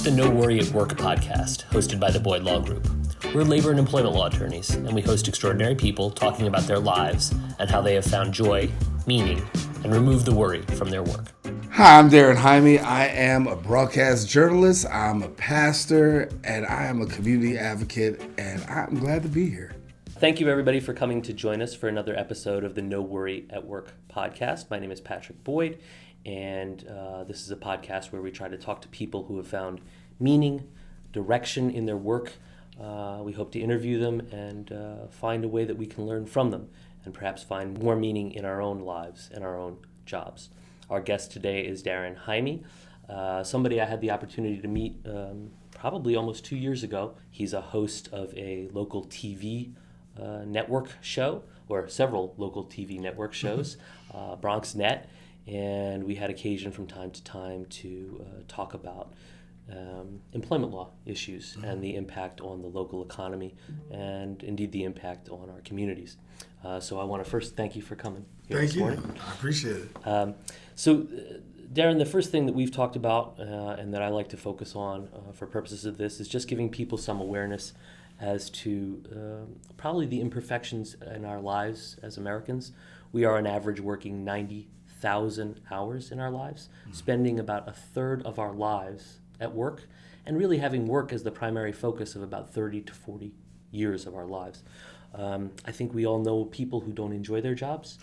the No Worry at Work podcast, hosted by the Boyd Law Group. We're labor and employment law attorneys, and we host extraordinary people talking about their lives and how they have found joy, meaning, and removed the worry from their work. Hi, I'm Daren Jaime. I am a broadcast journalist, I'm a pastor, and I am a community advocate, and I'm glad to be here. Thank you, everybody, for coming to join us for another episode of the No Worry at Work podcast. My name is Patrick Boyd, and this is a podcast where we try to talk to people who have found meaning, direction in their work. We hope to interview them and find a way that we can learn from them and perhaps find more meaning in our own lives and our own jobs. Our guest today is Daren Jaime, somebody I had the opportunity to meet probably almost 2 years ago. He's a host of a local TV network show, or several local TV network shows, Bronx Net, and we had occasion from time to time to talk about employment law issues and the impact on the local economy and indeed the impact on our communities. So I want to first thank you for coming here this morning. Thank you. I appreciate it. Daren, the first thing that we've talked about and that I like to focus on for purposes of this is just giving people some awareness as to probably the imperfections in our lives as Americans. We are on average working 90,000 hours in our lives, spending about a third of our lives at work, and really having work as the primary focus of about 30 to 40 years of our lives. I think we all know people who don't enjoy their jobs.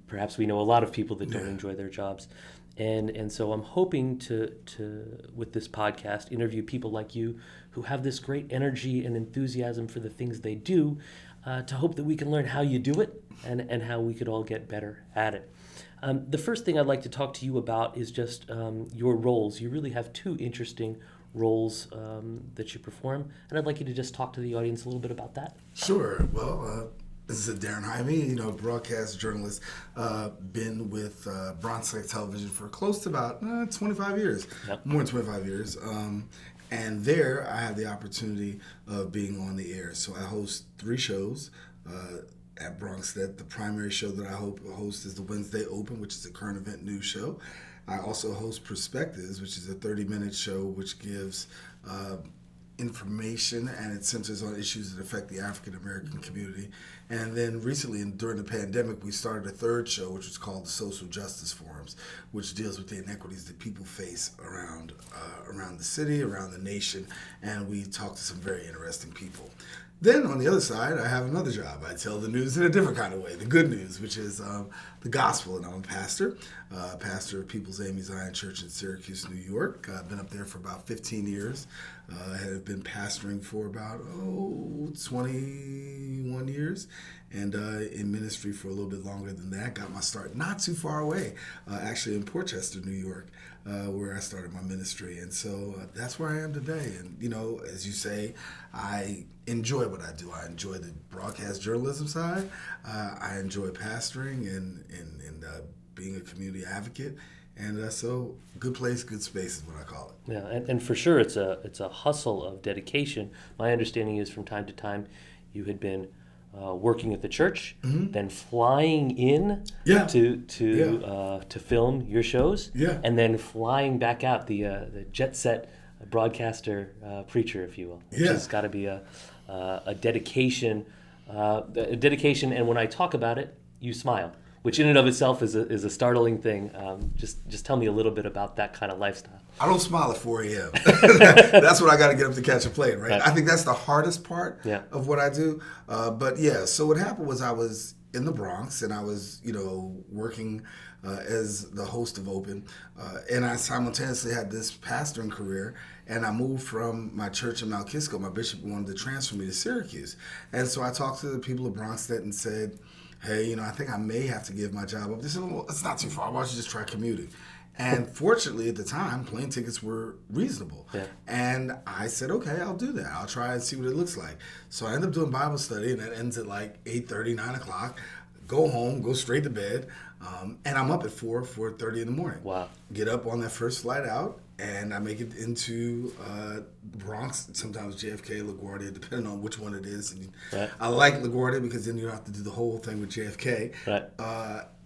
Perhaps we know a lot of people that don't enjoy their jobs. And so I'm hoping to with this podcast, interview people like you who have this great energy and enthusiasm for the things they do, to hope that we can learn how you do it and how we could all get better at it. The first thing I'd like to talk to you about is just your roles. You really have two interesting roles that you perform, and I'd like you to just talk to the audience a little bit about that. Sure. Well, this is Daren Jaime, broadcast journalist. Been with Bronx Light Television for close to about 25 years, more than 25 years. And there I have the opportunity of being on the air. So I host 3 shows at BronxNet. The primary show that I host is the Wednesday Open, which is a current event news show. I also host Perspectives, which is a 30-minute show which gives information, and it centers on issues that affect the African American community. And then recently, during the pandemic, we started a 3rd show, which is called the Social Justice Forums, which deals with the inequities that people face around the city, around the nation, and we talk to some very interesting people. Then on the other side, I have another job. I tell the news in a different kind of way, the good news, which is the gospel. And I'm a pastor of People's Amy Zion Church in Syracuse, New York. I've been up there for about 15 years. I have been pastoring for about 21 years, and in ministry for a little bit longer than that. Got my start not too far away, actually in Portchester, New York, where I started my ministry. And so that's where I am today. And, as you say, I enjoy what I do. I enjoy the broadcast journalism side. I enjoy pastoring and being a community advocate. And so good place, good space is what I call it. Yeah, and for sure it's a hustle of dedication. My understanding is from time to time you had been working at the church, then flying in to film your shows, and then flying back out, the jet set broadcaster preacher, if you will. Which has got to be a dedication. And when I talk about it, you smile, which in and of itself is a startling thing. Just tell me a little bit about that kind of lifestyle. I don't smile at 4 a.m. That's when I got to get up to catch a plane, right? I think that's the hardest part of what I do. So what happened was I was in the Bronx, and I was, working as the host of Open, and I simultaneously had this pastoring career, and I moved from my church in Mount Kisco. My bishop wanted to transfer me to Syracuse, and so I talked to the people of BronxNet and said, hey, I think I may have to give my job up. They said, well, it's not too far. Why don't you just try commuting? And fortunately, at the time, plane tickets were reasonable. Yeah. And I said, okay, I'll do that. I'll try and see what it looks like. So I ended up doing Bible study, and that ends at like 8:30, 9 o'clock. Go home, go straight to bed, and I'm up at 4:30 in the morning. Wow. Get up on that first flight out, and I make it into Bronx, sometimes JFK, LaGuardia, depending on which one it is. And I like LaGuardia because then you don't have to do the whole thing with JFK. Right.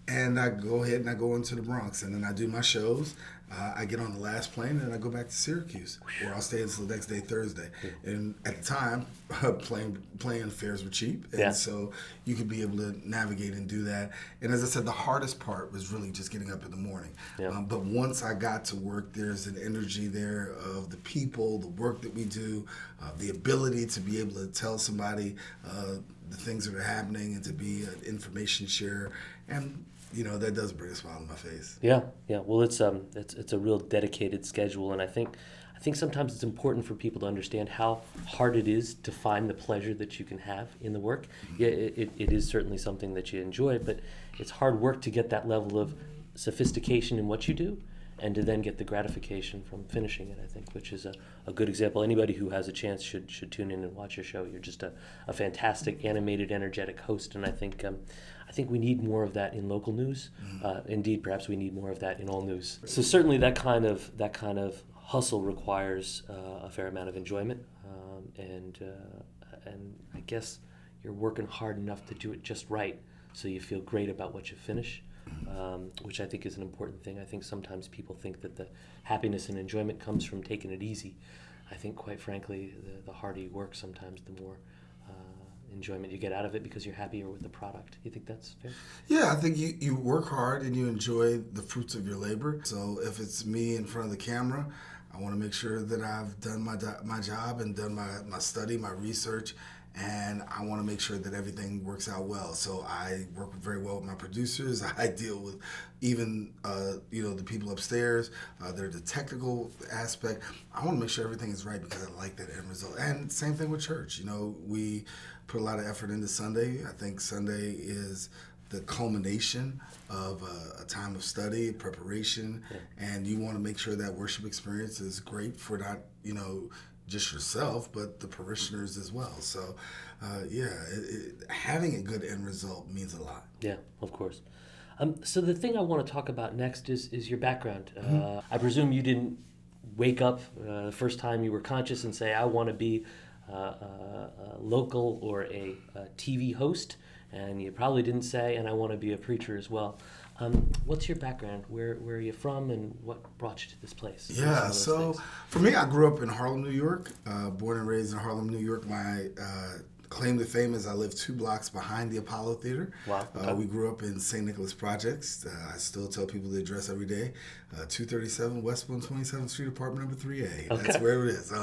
And I go ahead and I go into the Bronx, and then I do my shows. I get on the last plane and I go back to Syracuse, or I'll stay until the next day, Thursday. And at the time, plane fares were cheap, and so you could be able to navigate and do that. And as I said, the hardest part was really just getting up in the morning. But once I got to work, there's an energy there of the people, the work that we do, the ability to be able to tell somebody the things that are happening and to be an information sharer. And that does bring a smile on my face. Yeah. Well, it's a real dedicated schedule, and I think sometimes it's important for people to understand how hard it is to find the pleasure that you can have in the work. Yeah, it is certainly something that you enjoy, but it's hard work to get that level of sophistication in what you do, and to then get the gratification from finishing it, I think, which is a good example. Anybody who has a chance should tune in and watch your show. You're just a fantastic, animated, energetic host, and I think we need more of that in local news. Indeed, perhaps we need more of that in all news. So certainly that kind of hustle requires a fair amount of enjoyment, and I guess you're working hard enough to do it just right, so you feel great about what you finish. Which I think is an important thing. I think sometimes people think that the happiness and enjoyment comes from taking it easy. I think, quite frankly, the harder you work, sometimes the more enjoyment you get out of it because you're happier with the product. You think that's fair? Yeah, I think you work hard and you enjoy the fruits of your labor. So if it's me in front of the camera, I want to make sure that I've done my job and done my study, my research, and I want to make sure that everything works out well. So I work very well with my producers. I deal with even the people upstairs. There's the technical aspect. I want to make sure everything is right because I like that end result. And same thing with church. We put a lot of effort into Sunday. I think Sunday is the culmination of a time of study, preparation, and you want to make sure that worship experience is great for not just yourself, but the parishioners as well. So, having a good end result means a lot. Yeah, of course. So the thing I want to talk about next is your background. I presume you didn't wake up the first time you were conscious and say, I want to be a local or a TV host, and you probably didn't say, and I want to be a preacher as well. What's your background? Where are you from, and what brought you to this place? Yeah, so for me, I grew up in Harlem, New York, born and raised in Harlem, New York. My claim to fame is I live 2 blocks behind the Apollo Theater. Wow. Okay. We grew up in St. Nicholas Projects. I still tell people the address every day, 237 West 127th Street, apartment number 3A. Okay. That's where it is.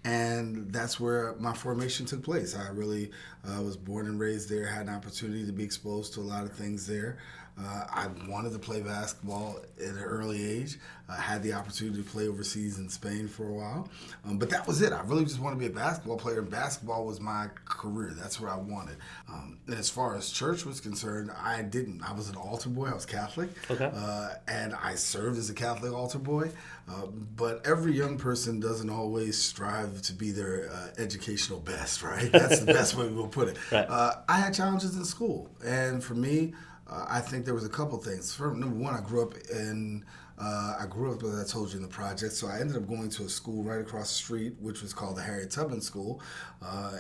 And that's where my formation took place. I really was born and raised there, had an opportunity to be exposed to a lot of things there. I wanted to play basketball at an early age. I had the opportunity to play overseas in Spain for a while. But that was it. I really just wanted to be a basketball player, and basketball was my career. That's what I wanted. And as far as church was concerned, I didn't. I was an altar boy. I was Catholic. Okay. And I served as a Catholic altar boy. But every young person doesn't always strive to be their educational best, right? That's the best way we'll put it. Right. I had challenges in school. And for me, I think there was a couple things. For number one, I grew up, as I told you, in the projects. So I ended up going to a school right across the street, which was called the Harriet Tubman School.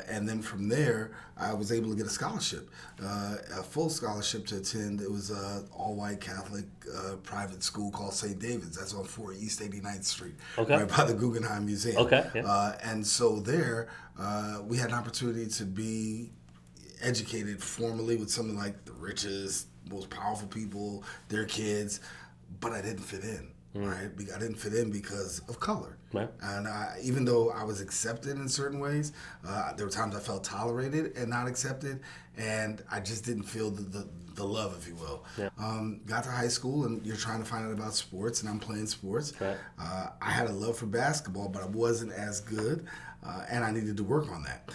And then from there, I was able to get a scholarship, a full scholarship to attend. It was an all-white Catholic private school called St. David's. That's on 4 East 89th Street, right by the Guggenheim Museum. Okay. Yeah. And so there, we had an opportunity to be educated formally with something like the richest, most powerful people, their kids, but I didn't fit in, right? I didn't fit in because of color. Right. And even though I was accepted in certain ways, there were times I felt tolerated and not accepted, and I just didn't feel the love, if you will. Yeah. Got to high school, and you're trying to find out about sports, and I'm playing sports. Right. I had a love for basketball, but I wasn't as good, and I needed to work on that.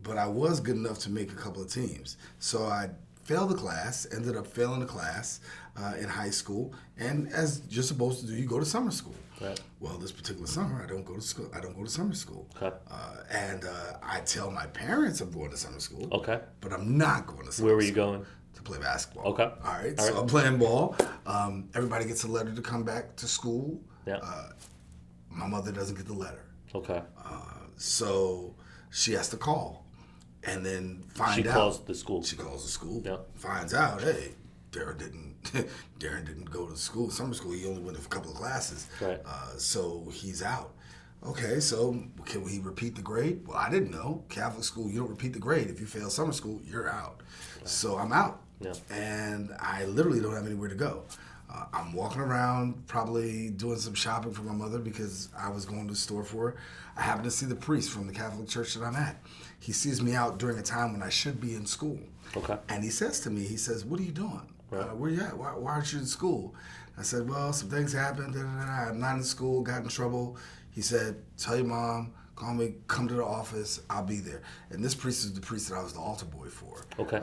But I was good enough to make a couple of teams. So I failed the class, ended up failing the class in high school, and as you're supposed to do, you go to summer school. Right. Well, this particular summer, I don't go to school. I don't go to summer school. Okay. And I tell my parents I'm going to summer school. Okay. But I'm not going to summer school. Where were you going? To play basketball. Okay. All right. So I'm playing ball. Everybody gets a letter to come back to school. Yeah. My mother doesn't get the letter. Okay. So she has to call and then find out. She calls the school. She calls the school. Yeah. Finds out, hey, Daren didn't go to school, summer school. He only went to a couple of classes. Right. So he's out. Okay, so can we repeat the grade? Well, I didn't know. Catholic school, you don't repeat the grade. If you fail summer school, you're out. Right. So I'm out. Yeah. And I literally don't have anywhere to go. I'm walking around, probably doing some shopping for my mother because I was going to the store for her. I happen to see the priest from the Catholic church that I'm at. He sees me out during a time when I should be in school. Okay. And he says to me, he says, "What are you doing? Right. Where you at? Why aren't you in school?" I said, "Well, some things happened. I'm not in school, got in trouble." He said, "Tell your mom, call me, come to the office, I'll be there." And this priest is the priest that I was the altar boy for. Okay.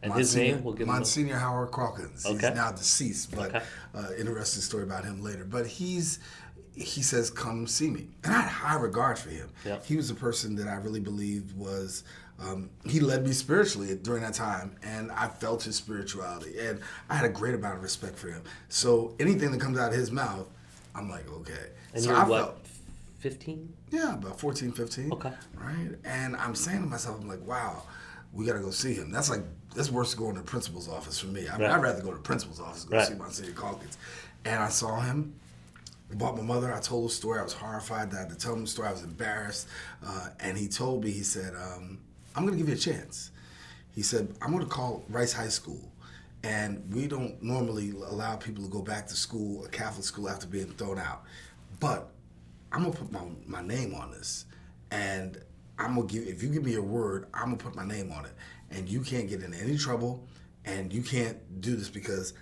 And his name? We'll give him Monsignor Howard Calkins. Okay. He's now deceased, but interesting story about him later. But he says, "Come see me." And I had high regard for him. Yep. He was a person that I really believed was, he led me spiritually during that time, and I felt his spirituality. And I had a great amount of respect for him. So anything that comes out of his mouth, I'm like, okay. And so you're I what, felt, 15? yeah, about 14, 15. Okay. Right? And I'm saying to myself, I'm like, wow, we got to go see him. That's worse than going to the principal's office for me. I'd rather go to the principal's office and go see Monsignor Calkins. And I saw him, bought my mother. I told the story. I was horrified that I had to tell him the story. I was embarrassed. And he told me, he said, "I'm going to give you a chance." He said, "I'm going to call Rice High School. And we don't normally allow people to go back to school, a Catholic school, after being thrown out. But I'm going to put my name on this. And if you give me your word, I'm going to put my name on it. And you can't get in any trouble. And you can't do this because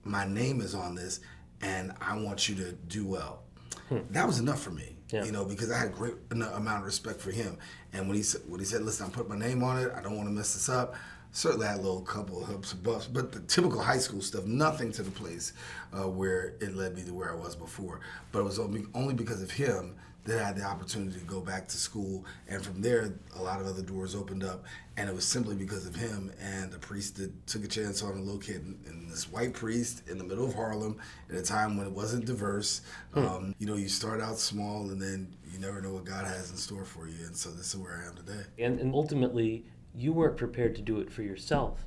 my name is on this. And I want you to do well." That was enough for me, because I had a great amount of respect for him. And when he said, "Listen, I'm putting my name on it. I don't want to mess this up." Certainly had a little couple of hoops and bumps, but the typical high school stuff, nothing to the place where it led me to where I was before. But it was only because of him that I had the opportunity to go back to school. And from there, a lot of other doors opened up. And it was simply because of him and a priest that took a chance on locating in this white priest in the middle of Harlem at a time when it wasn't diverse. You start out small and then you never know what God has in store for you. And so this is where I am today. And ultimately, you weren't prepared to do it for yourself,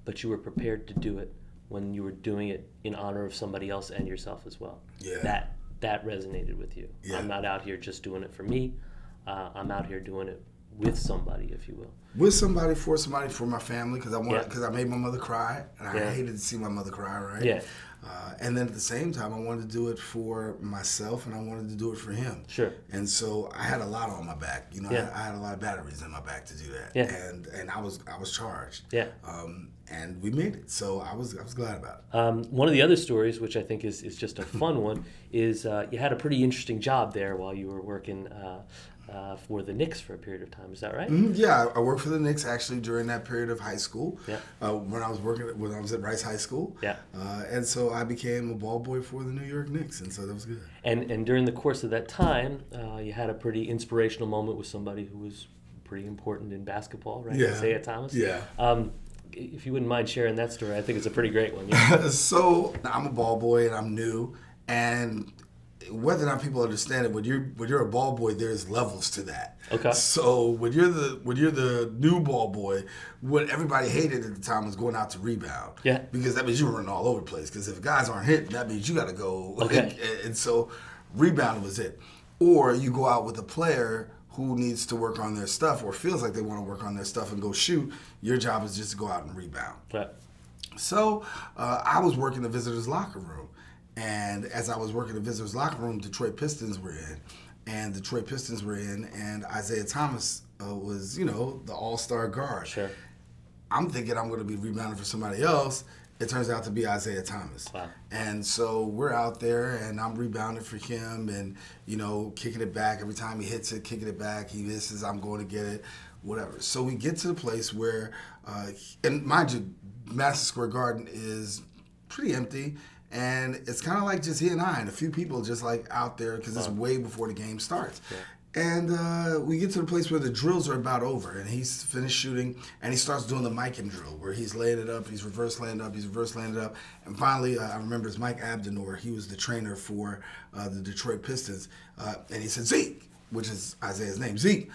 but you were prepared to do it when you were doing it in honor of somebody else and yourself as well. Yeah. That resonated with you. Yeah. I'm not out here just doing it for me. I'm out here doing it with somebody, if you will. With somebody, for my family, because I made my mother cry, and I hated to see my mother cry, right? Yeah. And then at the same time, I wanted to do it for myself, and I wanted to do it for him. Sure. And so I had a lot on my back. I had a lot of batteries in my back to do that. Yeah. And I was charged. Yeah. And we made it. So I was glad about it. One of the other stories, which I think is just a fun one, is you had a pretty interesting job there while you were working for the Knicks for a period of time. Is that right? Mm-hmm. Yeah, I worked for the Knicks actually during that period of high school. Yeah. When I was at Rice High School. Yeah. And so I became a ball boy for the New York Knicks, and so that was good. And during the course of that time, you had a pretty inspirational moment with somebody who was pretty important in basketball, right? Yeah. Isaiah Thomas. Yeah. If you wouldn't mind sharing that story, I think it's a pretty great one. Yeah. So I'm a ball boy and I'm new, and whether or not people understand it, when you're a ball boy, there's levels to that. Okay. So when you're the new ball boy, what everybody hated at the time was going out to rebound. Yeah. Because that means you're running all over the place. Because if guys aren't hitting, that means you got to go. Okay. And so rebound was it. Or you go out with a player who needs to work on their stuff or feels like they want to work on their stuff and go shoot. Your job is just to go out and rebound. Right. So I was working the visitors' locker room. And as I was working the visitors' locker room, Detroit Pistons were in. And Isaiah Thomas was, the all-star guard. Sure. I'm thinking I'm going to be rebounding for somebody else. It turns out to be Isaiah Thomas. Wow. And so we're out there, and I'm rebounding for him and, kicking it back. Every time he hits it, kicking it back. He misses, I'm going to get it, whatever. So we get to the place where, and mind you, Madison Square Garden is pretty empty. And it's kind of like just he and I and a few people just like out there because it's way before the game starts. Yeah. And we get to the place where the drills are about over and he's finished shooting and he starts doing the Mikan drill where he's laying it up, he's reverse laying it up. And finally, I remember it's Mike Abdenor. He was the trainer for the Detroit Pistons. And he said, "Zeke," which is Isaiah's name, "Zeke,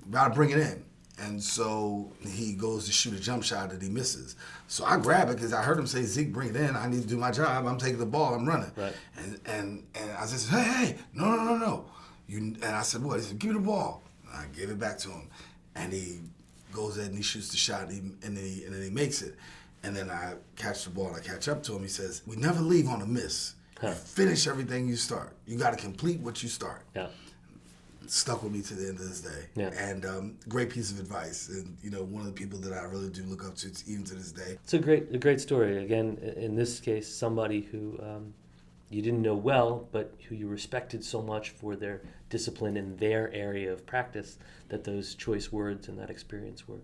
about to bring it in." And so he goes to shoot a jump shot that he misses. So I grab it because I heard him say, Zeke, bring it in. I need to do my job. I'm taking the ball. I'm running. Right. And I said, hey, no. And I said, what? He said, give me the ball. And I gave it back to him. And he goes in and he shoots the shot and then he makes it. And then I catch the ball and I catch up to him. He says, we never leave on a miss. You finish everything you start. You got to complete what you start. Yeah. Stuck with me to the end of this day. Yeah. And great piece of advice. And, one of the people that I really do look up to even to this day. It's a great story. Again, in this case, somebody who you didn't know well, but who you respected so much for their discipline in their area of practice that those choice words and that experience were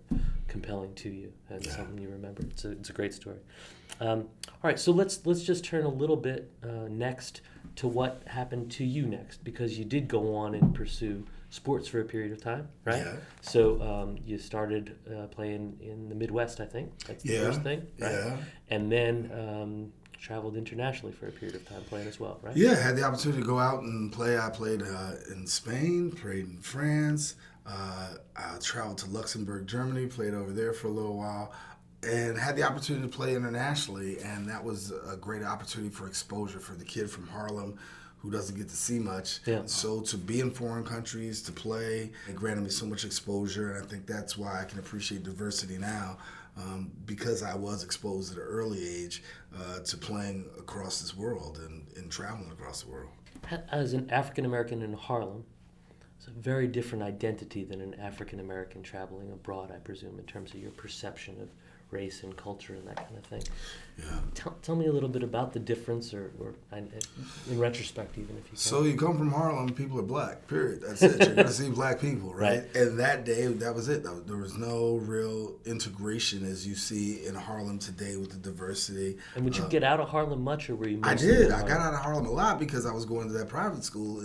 compelling to you and something you remember. It's a great story. All right, so let's just turn a little bit next to what happened to you next, because you did go on and pursue sports for a period of time, right? Yeah. So you started playing in the Midwest, I think. That's the first thing, right? Yeah. And then traveled internationally for a period of time playing as well, right? Yeah, I had the opportunity to go out and play. I played in Spain, played in France. I traveled to Luxembourg, Germany, played over there for a little while, and had the opportunity to play internationally, and that was a great opportunity for exposure for the kid from Harlem who doesn't get to see much. Yeah. So to be in foreign countries, to play, it granted me so much exposure, and I think that's why I can appreciate diversity now, because I was exposed at an early age to playing across this world and traveling across the world. As an African American in Harlem, it's a very different identity than an African American traveling abroad, I presume, in terms of your perception of race and culture and that kind of thing. Yeah. Tell me a little bit about the difference, or in retrospect, even if you can. So you come from Harlem, people are black, period. That's it. You're going to see black people, right? And that day, that was it. There was no real integration as you see in Harlem today with the diversity. And would you get out of Harlem much, or were you I did. I got out of Harlem a lot because I was going to that private school.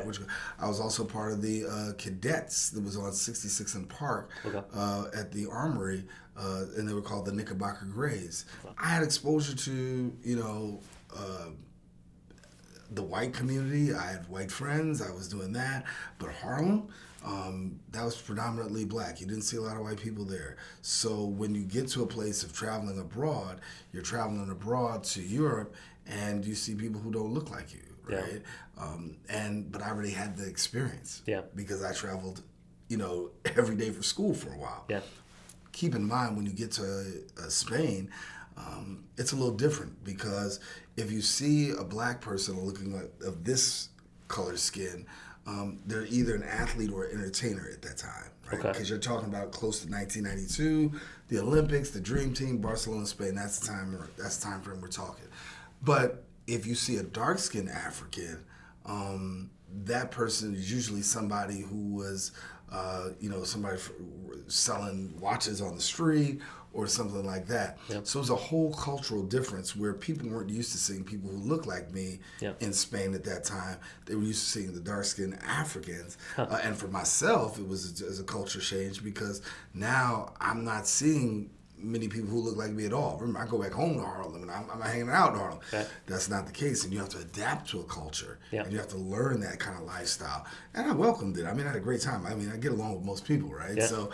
Which I was also part of the cadets that was on 66 and Park at the Armory, and they were called the Knickerbocker Grays. Wow. I had exposure to, the white community. I had white friends. I was doing that. But Harlem, that was predominantly black. You didn't see a lot of white people there. So when you get to a place of traveling abroad, you're traveling abroad to Europe, and you see people who don't look like you, right? Yeah. But I already had the experience because I traveled, every day for school for a while. Yeah. Keep in mind when you get to Spain, it's a little different because if you see a black person looking like of this color skin, they're either an athlete or an entertainer at that time, right? Because you're talking about close to 1992, the Olympics, the Dream Team, Barcelona, Spain. That's the time frame we're talking. But if you see a dark-skinned African, that person is usually somebody who was, somebody selling watches on the street or something like that. Yep. So it was a whole cultural difference where people weren't used to seeing people who looked like me in Spain at that time. They were used to seeing the dark-skinned Africans. And for myself, it was a culture change because now I'm not seeing many people who look like me at all. Remember, I go back home to Harlem and I'm hanging out in Harlem. Okay. That's not the case, and you have to adapt to a culture, and you have to learn that kind of lifestyle. And I welcomed it. I mean, I had a great time. I mean, I get along with most people, right? Yeah. So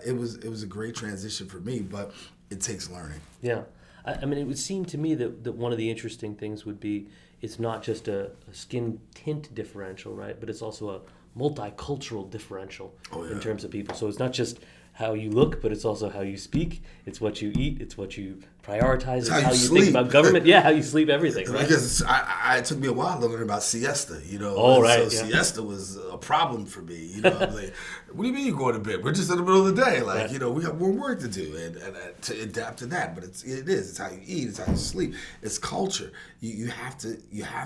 it was a great transition for me, but it takes learning. Yeah. I mean, it would seem to me that one of the interesting things would be it's not just a skin tint differential, right? But it's also a multicultural differential in terms of people. So it's not just how you look, but it's also how you speak. It's what you eat. It's what you prioritize. It's how you think about government. Yeah, how you see everything. Right? Because it took me a while to learn about siesta. So siesta was a problem for me. I'm like, what do you mean you go to bed? We're just in the middle of the day. Like, we have more work to do and to adapt to that. But it is. It's how you eat. It's how you sleep. It's culture. You have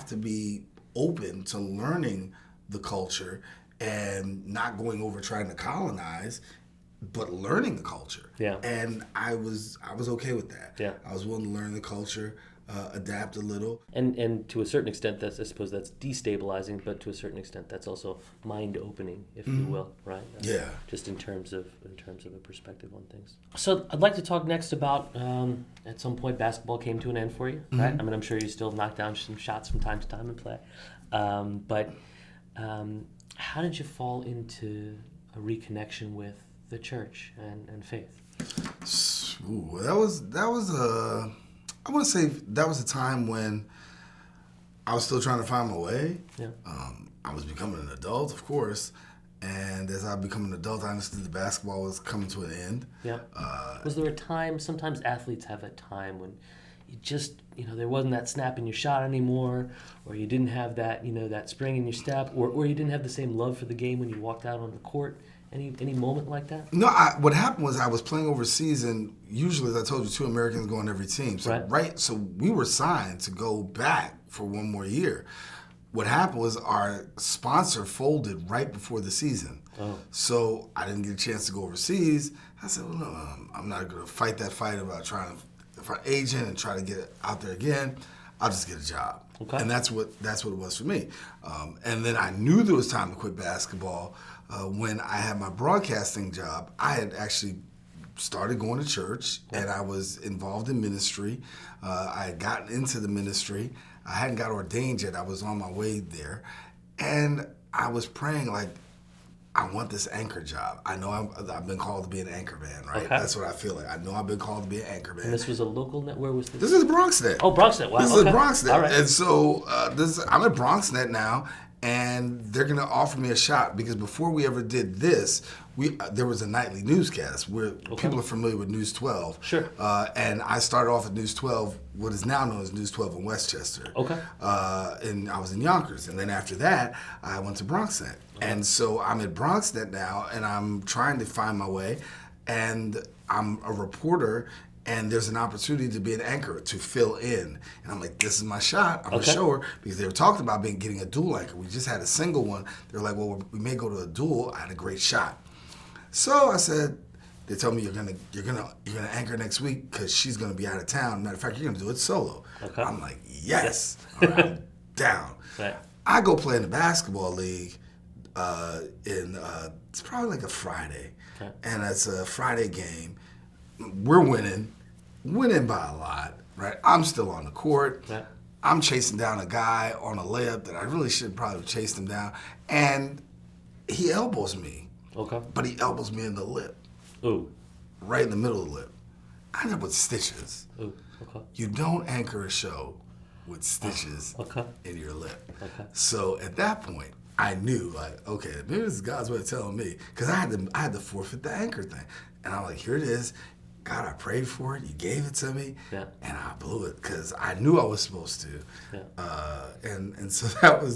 to be open to learning the culture and not going over trying to colonize, but learning the culture. Yeah. And I was okay with that. Yeah. I was willing to learn the culture, adapt a little. And to a certain extent, I suppose that's destabilizing, but to a certain extent, that's also mind-opening, if you will, right? Just in terms of a perspective on things. So I'd like to talk next about, at some point, basketball came to an end for you, right? I mean, I'm sure you still knock down some shots from time to time and play. But how did you fall into a reconnection with the church and faith? Ooh, that was I want to say that was a time when I was still trying to find my way. Yeah. I was becoming an adult, of course, and as I became an adult, I understood the basketball was coming to an end. Yeah. Was there a time? Sometimes athletes have a time when you just, there wasn't that snap in your shot anymore, or you didn't have that, that spring in your step, or you didn't have the same love for the game when you walked out on the court. Any moment like that? No, what happened was I was playing overseas, and usually, as I told you, 2 Americans go on every team. So so we were signed to go back for 1 more year. What happened was our sponsor folded right before the season. Oh. So I didn't get a chance to go overseas. I said, well, no, I'm not going to fight that fight about trying to find an agent and try to get out there again. I'll just get a job. Okay. And that's what it was for me. And then I knew there was time to quit basketball when I had my broadcasting job. I had actually started going to church, and I was involved in ministry. I had gotten into the ministry. I hadn't got ordained yet. I was on my way there. And I was praying, like, I want this anchor job. I know I've been called to be an anchor man, right? Okay. That's what I feel like. I know I've been called to be an anchor man. And this was a local net? Where was this? This is BronxNet. Oh, BronxNet. Wow. This is okay. BronxNet. All right. And so I'm at BronxNet now, and they're going to offer me a shot because before we ever did this, there was a nightly newscast where people are familiar with News 12. Sure. And I started off at News 12, what is now known as News 12 in Westchester. Okay. And I was in Yonkers. And then after that, I went to BronxNet. And so I'm at BronxNet now, and I'm trying to find my way. And I'm a reporter, and there's an opportunity to be an anchor, to fill in. And I'm like, this is my shot. I'm going to show her, because they were talking about getting a dual anchor. We just had a single one. They were like, well, we may go to a dual. I had a great shot. So I said, they told me you're gonna anchor next week because she's gonna be out of town. Matter of fact, you're gonna do it solo. Okay. I'm like, yes. All right, I'm down. Right. I go play in the basketball league it's probably like a Friday. Okay. And it's a Friday game. We're winning by a lot, right? I'm still on the court. Right. I'm chasing down a guy on a layup that I really should probably have chased him down. And he elbows me. Okay. But he elbows me in the lip. Ooh. Right in the middle of the lip. I end up with stitches. Ooh. Okay. You don't anchor a show with stitches in your lip. Okay. So at that point, I knew, like, okay, maybe this is God's way of telling me, because I had to forfeit the anchor thing. And I'm like, here it is. God, I prayed for it. You gave it to me. Yeah. And I blew it because I knew I was supposed to. Yeah. And so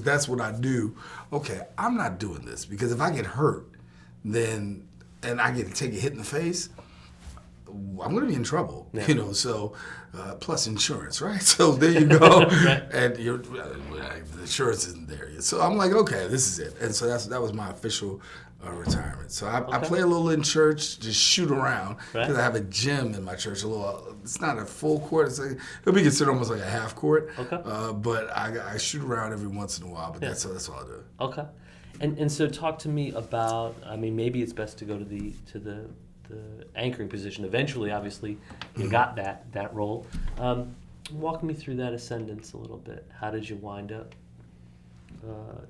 that's what I knew. Okay, I'm not doing this, because if I get hurt, then and I get to take a hit in the face, I'm going to be in trouble, so plus insurance, right? So there you go. Right. And the insurance isn't there yet. So I'm like, okay, this is it. And so that was my official retirement. So I play a little in church, just shoot around, because I have a gym in my church. It's not a full court. It'll be considered almost like a half court. Okay. But I shoot around every once in a while, but that's all I do. Okay. And so talk to me about, maybe it's best to go to the anchoring position. Eventually, obviously, you got that role. Walk me through that ascendance a little bit. How did you wind up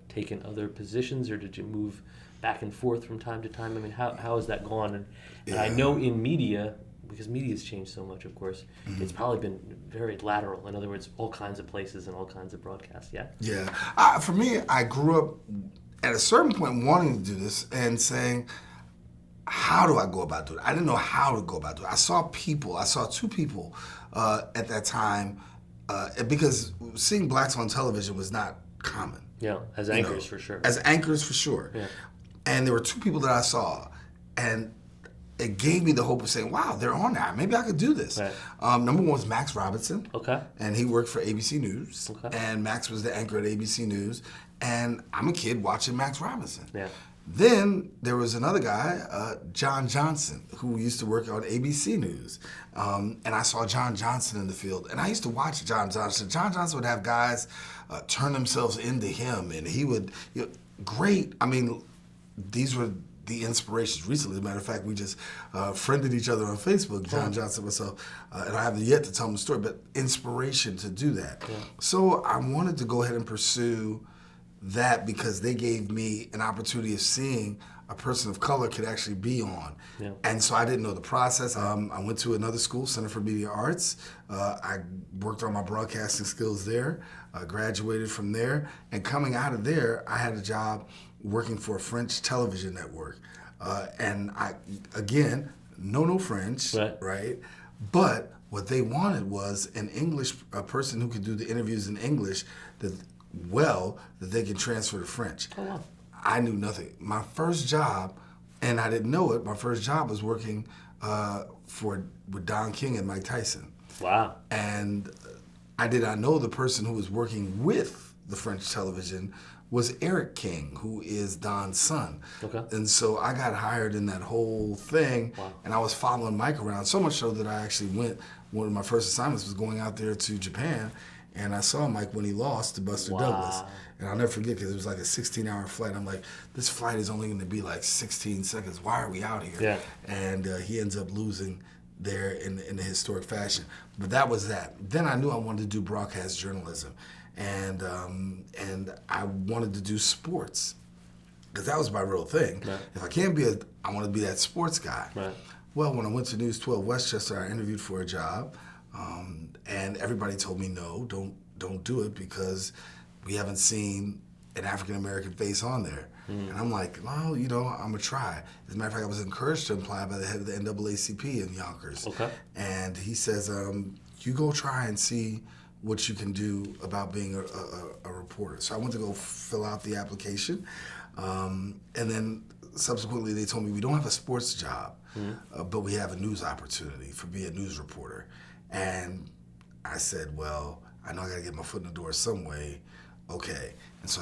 taking other positions, or did you move back and forth from time to time? How has that gone? And I know in media, because media's changed so much, of course, it's probably been very lateral. In other words, all kinds of places and all kinds of broadcasts, yeah? Yeah. For me, I grew up at a certain point wanting to do this and saying, how do I go about doing it? I didn't know how to go about doing it. I saw 2 people at that time, because seeing blacks on television was not common. Yeah, as anchors for sure. As anchors for sure. Yeah. And there were 2 people that I saw, and it gave me the hope of saying, wow, they're on there. Maybe I could do this. Right. Number 1 was Max Robinson. Okay. And he worked for ABC News. Okay. And Max was the anchor at ABC News. And I'm a kid watching Max Robinson. Yeah. Then there was another guy, John Johnson, who used to work on ABC News. And I saw John Johnson in the field. And I used to watch John Johnson. John Johnson would have guys turn themselves into him. And he would, great. These were the inspirations recently. As a matter of fact, we just friended each other on Facebook, John Johnson, myself. And I have yet to tell him the story, but inspiration to do that. Yeah. So I wanted to go ahead and pursue that because they gave me an opportunity of seeing a person of color could actually be on. Yeah. And so I didn't know the process. I went to another school, Center for Media Arts. I worked on my broadcasting skills there, graduated from there. And coming out of there, I had a job working for a French television network. And I, again, no French, right? But what they wanted was a person who could do the interviews in English that they could transfer to French. Oh, wow. I knew nothing. My first job, and I didn't know it, my first job was working with Don King and Mike Tyson. Wow. And I did not know the person who was working with the French television was Eric King, who is Don's son. Okay. And so I got hired in that whole thing, wow. and I was following Mike around, so much so that I actually one of my first assignments was going out there to Japan, and I saw Mike when he lost to Buster wow. Douglas. And I'll never forget because it was like a 16-hour flight. I'm like, this flight is only going to be like 16 seconds. Why are we out here? Yeah. And he ends up losing there in a historic fashion. But that was that. Then I knew I wanted to do broadcast journalism. And I wanted to do sports because that was my real thing. Right. If I can't I want to be that sports guy. Right. Well, when I went to News 12 Westchester, I interviewed for a job, and everybody told me no, don't do it because we haven't seen an African American face on there. And I'm like, well, I'm gonna try. As a matter of fact, I was encouraged to apply by the head of the NAACP in Yonkers. Okay. And he says, you go try and see what you can do about being a reporter. So I went to go fill out the application, and then subsequently they told me we don't have a sports job, but we have a news opportunity for being a news reporter. And I said, well, I know I got to get my foot in the door some way. Okay, and so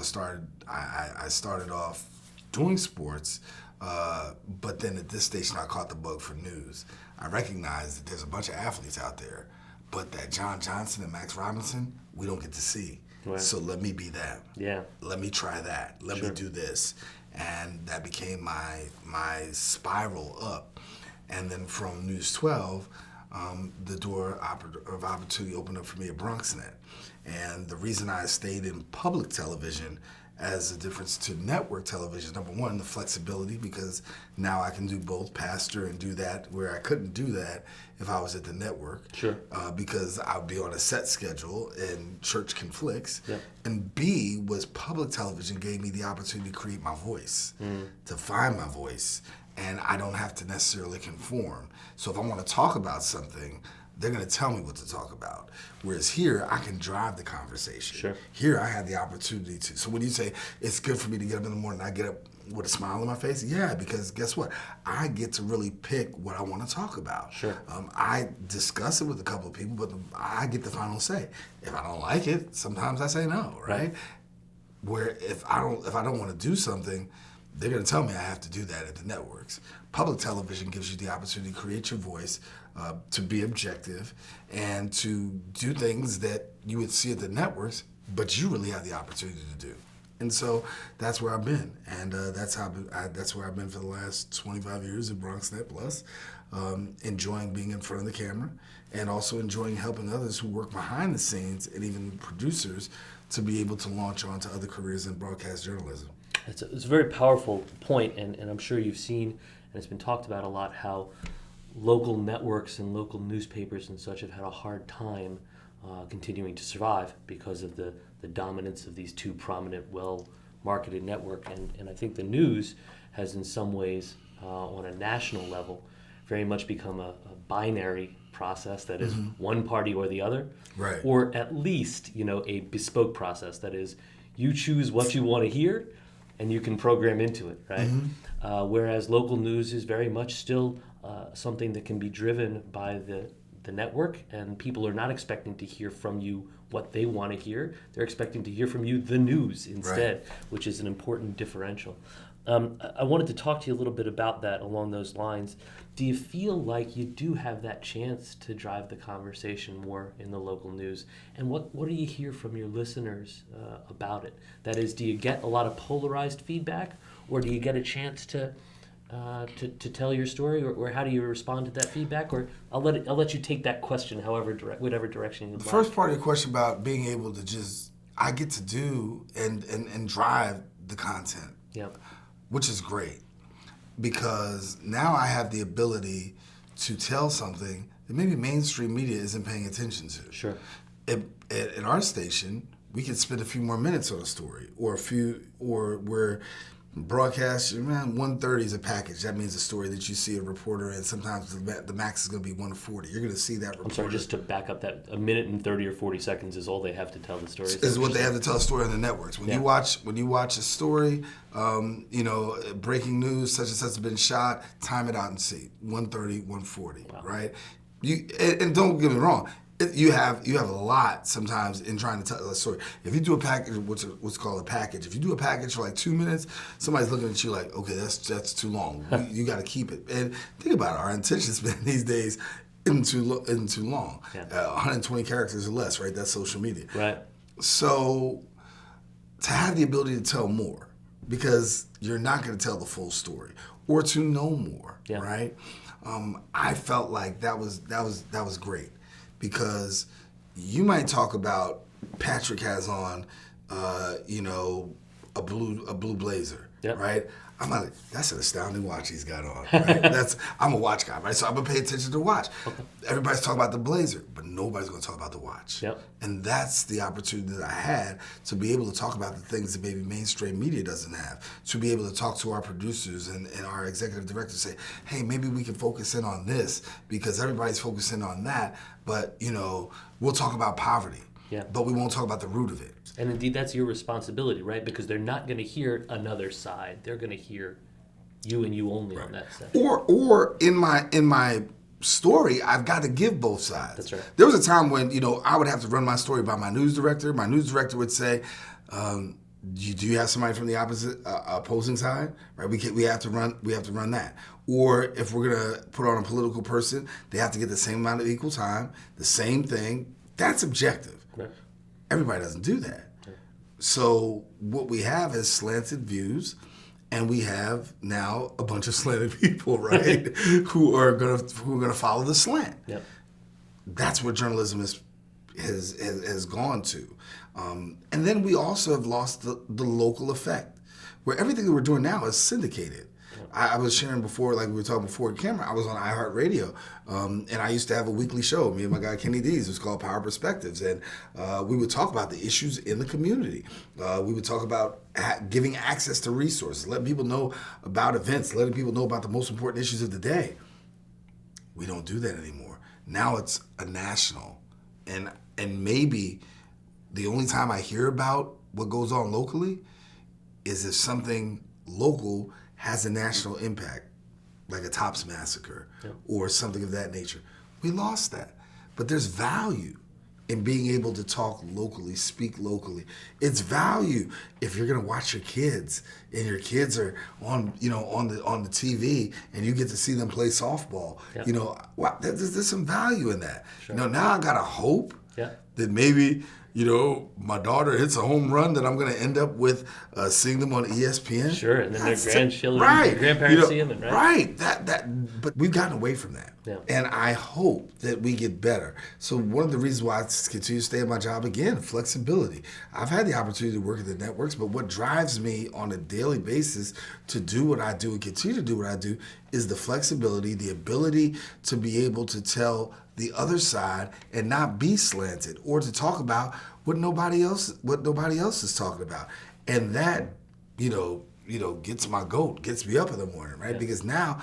I started off doing sports, but then at this station I caught the bug for news. I recognized that there's a bunch of athletes out there, but that John Johnson and Max Robinson, we don't get to see. Right. So let me be them. Yeah. Let me try that. Let me do this. And that became my spiral up. And then from News 12, the door of opportunity opened up for me at BronxNet. And the reason I stayed in public television as a difference to network television, number one, the flexibility, because now I can do both pastor and do that where I couldn't do that if I was at the network. Sure. Because I would be on a set schedule and church conflicts. Yeah. And B was public television gave me the opportunity to create my voice, to find my voice, and I don't have to necessarily conform. So if I want to talk about something, they're going to tell me what to talk about. Whereas here, I can drive the conversation. Sure. Here, I have the opportunity to. So when you say, it's good for me to get up in the morning, I get up with a smile on my face, yeah, because guess what? I get to really pick what I want to talk about. Sure. I discuss it with a couple of people, but I get the final say. If I don't like it, sometimes I say no, right? Where if I don't want to do something, they're going to tell me I have to do that at the networks. Public television gives you the opportunity to create your voice, to be objective, and to do things that you would see at the networks, but you really have the opportunity to do. And so that's where I've been, and that's where I've been for the last 25 years at BronxNet Plus, enjoying being in front of the camera, and also enjoying helping others who work behind the scenes and even producers to be able to launch on to other careers in broadcast journalism. It's a very powerful point, and I'm sure you've seen, and it's been talked about a lot, how local networks and local newspapers and such have had a hard time continuing to survive because of the dominance of these two prominent, well-marketed networks. And I think the news has in some ways, on a national level, very much become a binary process that is one party or the other, right? Or at least, a bespoke process that is you choose what you want to hear and you can program into it, right? Whereas local news is very much still something that can be driven by the network, and people are not expecting to hear from you what they want to hear. They're expecting to hear from you the news instead, right, which is an important differential. I wanted to talk to you a little bit about that along those lines. Do you feel like you do have that chance to drive the conversation more in the local news? And what do you hear from your listeners about it? That is, do you get a lot of polarized feedback, or do you get a chance to tell your story, or how do you respond to that feedback? Or I'll let you take that question whatever direction you'd like. The first part of your question about being able to I get to do and drive the content, which is great, because now I have the ability to tell something that maybe mainstream media isn't paying attention to. Sure. At our station, we can spend a few more minutes on a story, or we're broadcast, man, 130 is a package. That means a story that you see a reporter, and sometimes the max is going to be 140. You're going to see that reporter. I'm sorry, just to back up, that a minute and 30 or 40 seconds is all they have to tell the story. Is what they have to tell a story on the networks. When you watch a story, breaking news, such and such has been shot, time it out and see 130, 140, right? And don't get me wrong. You have a lot sometimes in trying to tell a story. If you do a package, what's called a package, if you do a package for like 2 minutes, somebody's looking at you like, okay, that's too long. You got to keep it. And think about it. Our attention span these days isn't too long. 120 characters or less, right? That's social media. Right. So to have the ability to tell more, because you're not going to tell the full story, or to know more, right? I felt like that was great. Because you might talk about Patrick has on, a blue blazer, right? I'm like, that's an astounding watch he's got on, right? I'm a watch guy, right? So I'm gonna pay attention to the watch. Okay. Everybody's talking about the blazer, but nobody's gonna talk about the watch. And that's the opportunity that I had to be able to talk about the things that maybe mainstream media doesn't have. To be able to talk to our producers and our executive directors, say, hey, maybe we can focus in on this because everybody's focusing on that. But we'll talk about poverty. But we won't talk about the root of it. And indeed, that's your responsibility, right? Because they're not going to hear another side. They're going to hear you and you only on that side. Or in my story, I've got to give both sides. That's right. There was a time when I would have to run my story by my news director. My news director would say, do you have somebody from the opposing side? Right? We have to run that. Or if we're gonna put on a political person, they have to get the same amount of equal time, the same thing. That's objective. Right. Everybody doesn't do that. Right. So what we have is slanted views, and we have now a bunch of slanted people, right, who are gonna follow the slant. Yep. That's what journalism has gone to. And then we also have lost the local effect, where everything that we're doing now is syndicated. I was sharing before, like we were talking before camera, I was on iHeartRadio, and I used to have a weekly show, me and my guy Kenny Dees. It was called Power Perspectives, and we would talk about the issues in the community. We would talk about giving access to resources, letting people know about events, letting people know about the most important issues of the day. We don't do that anymore. Now it's a national, and maybe the only time I hear about what goes on locally is if something local has a national impact, like a Tops massacre or something of that nature. We lost that. But there's value in being able to talk locally, speak locally. It's value if you're gonna watch your kids and your kids are on the TV and you get to see them play softball. There's some value in that. Sure. Now I gotta hope that maybe my daughter hits a home run that I'm going to end up with seeing them on ESPN. Sure, and then their grandparents see them, right? Right. But we've gotten away from that. Yeah. And I hope that we get better. So one of the reasons why I continue to stay at my job, again, flexibility. I've had the opportunity to work at the networks, but what drives me on a daily basis to do what I do and continue to do what I do is the flexibility, the ability to be able to tell the other side and not be slanted, or to talk about what nobody else is talking about. And that, gets my goat, gets me up in the morning, right? Because now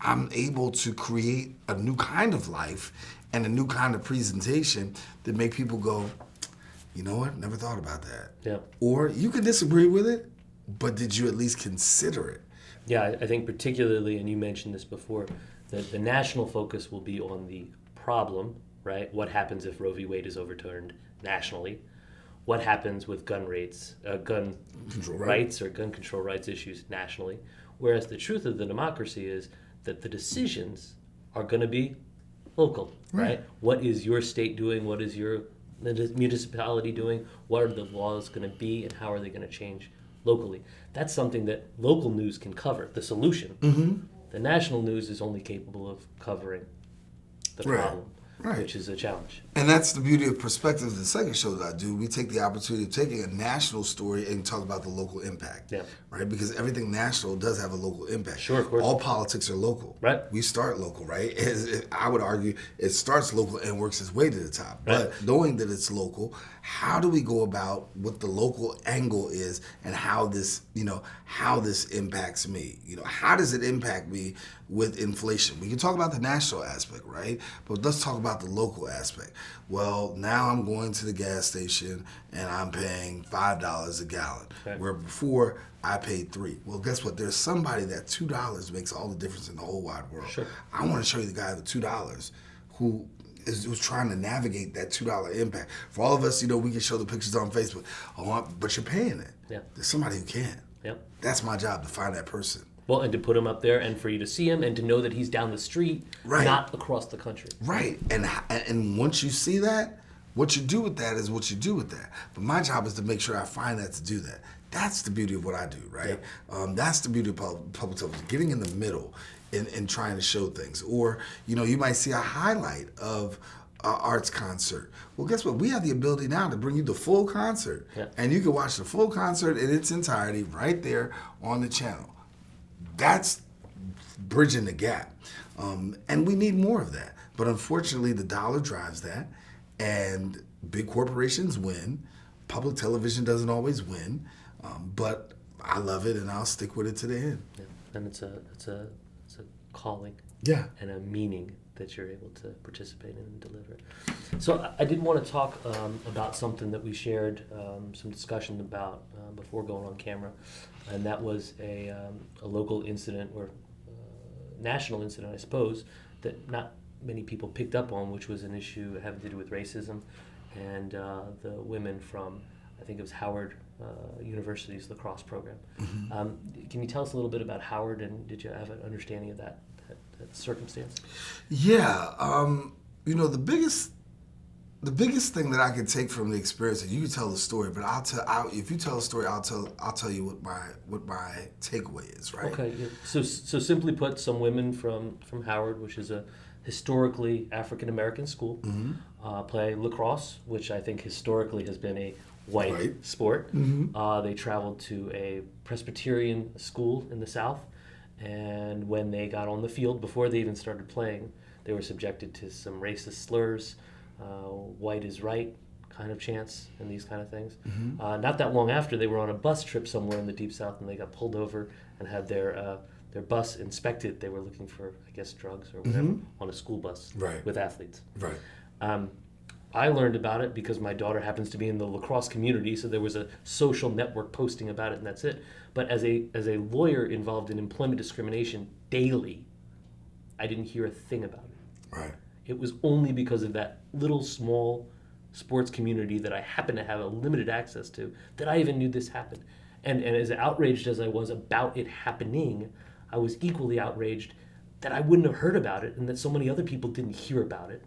I'm able to create a new kind of life and a new kind of presentation that make people go, you know what, never thought about that. Yeah. Or you can disagree with it, but did you at least consider it? Yeah, I think particularly, and you mentioned this before, that the national focus will be on the problem, right? What happens if Roe v. Wade is overturned nationally? What happens with gun rights or gun control rights issues nationally? Whereas the truth of the democracy is that the decisions are going to be local, right? What is your state doing? What is your municipality doing? What are the laws going to be, and how are they going to change locally? That's something that local news can cover, the solution. Mm-hmm. The national news is only capable of covering the problem. which is a challenge. And that's the beauty of perspective. The second show that I do, we take the opportunity of taking a national story and talk about the local impact, right? Because everything national does have a local impact. Sure, of course. All politics are local. Right. We start local, right? I would argue it starts local and works its way to the top. Right. But knowing that it's local, how do we go about what the local angle is and how this impacts me? How does it impact me with inflation? We can talk about the national aspect, right? But let's talk about the local aspect. Well, now I'm going to the gas station and I'm paying $5 a gallon, where before I paid $3. Well, guess what? There's somebody that $2 makes all the difference in the whole wide world. Sure. I want to show you the guy with $2 who was trying to navigate that $2 impact. For all of us, we can show the pictures on Facebook. But you're paying it. Yeah. There's somebody who can't. Yep. That's my job, to find that person. Well, and to put him up there and for you to see him and to know that he's down the street, not across the country. Right. And once you see that, what you do with that is what you do with that. But my job is to make sure I find that to do that. That's the beauty of what I do, right? Yeah. That's the beauty of public television, getting in the middle and trying to show things. Or, you might see a highlight of an arts concert. Well, guess what? We have the ability now to bring you the full concert. Yeah. And you can watch the full concert in its entirety right there on the channel. That's bridging the gap. And we need more of that. But unfortunately, the dollar drives that. And big corporations win. Public television doesn't always win. But I love it, and I'll stick with it to the end. Yeah. And it's a calling. Yeah. And a meaning that you're able to participate in and deliver. So I did want to talk about something that we shared some discussion about before going on camera, and that was a local incident or national incident, I suppose, that not many people picked up on, which was an issue having to do with racism and the women from, I think it was Howard University's lacrosse program. Mm-hmm. Can you tell us a little bit about Howard, and did you have an understanding of that circumstance? Yeah, the biggest thing that I can take from the experience, and you can tell the story, but if you tell the story, I'll tell you what my takeaway is, right? Okay. Yeah. So simply put, some women from Howard, which is a historically African American school, mm-hmm. Play lacrosse, which I think historically has been a white sport. Mm-hmm. They traveled to a Presbyterian school in the South. And when they got on the field, before they even started playing, they were subjected to some racist slurs, white is right kind of chants, and these kind of things. Mm-hmm. Not that long after, they were on a bus trip somewhere in the Deep South, and they got pulled over and had their bus inspected. They were looking for, I guess, drugs or whatever, mm-hmm. on a school bus with athletes. Right. I learned about it because my daughter happens to be in the lacrosse community, so there was a social network posting about it, and that's it. But as a lawyer involved in employment discrimination daily, I didn't hear a thing about it. Right. It was only because of that little small sports community that I happened to have a limited access to that I even knew this happened. And as outraged as I was about it happening, I was equally outraged that I wouldn't have heard about it and that so many other people didn't hear about it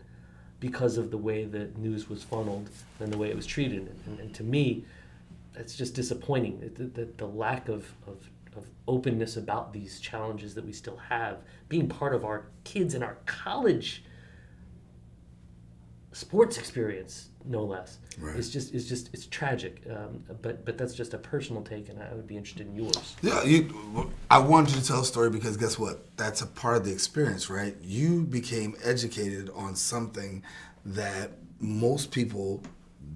because of the way the news was funneled and the way it was treated. And to me, that's just disappointing, the lack of openness about these challenges that we still have, being part of our kids and our college sports experience, no less. Right. It's tragic. But that's just a personal take, and I would be interested in yours. Yeah, I wanted you to tell a story because guess what? That's a part of the experience, right? You became educated on something that most people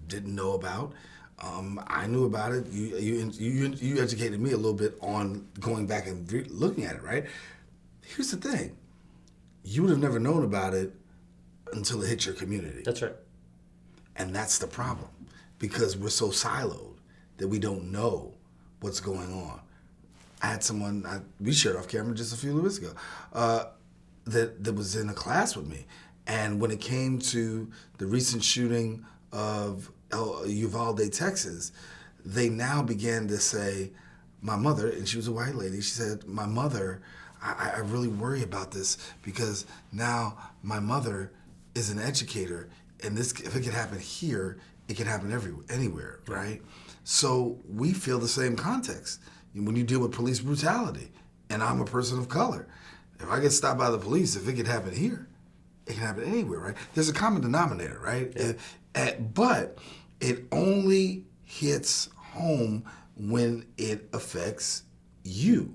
didn't know about. I knew about it. You educated me a little bit on going back and looking at it, right? Here's the thing. You would have never known about it until it hit your community. That's right. And that's the problem, because we're so siloed that we don't know what's going on. I had someone, we shared off camera just a few weeks ago, that was in a class with me. And when it came to the recent shooting of Uvalde, Texas, they now began to say, my mother, and she was a white lady, she said, my mother, I really worry about this because now my mother is an educator, and this, if it could happen here, it can happen anywhere, right? So we feel the same context. When you deal with police brutality, and I'm a person of color, if I get stopped by the police, if it could happen here, it can happen anywhere, right? There's a common denominator, right? Yeah. But it only hits home when it affects you.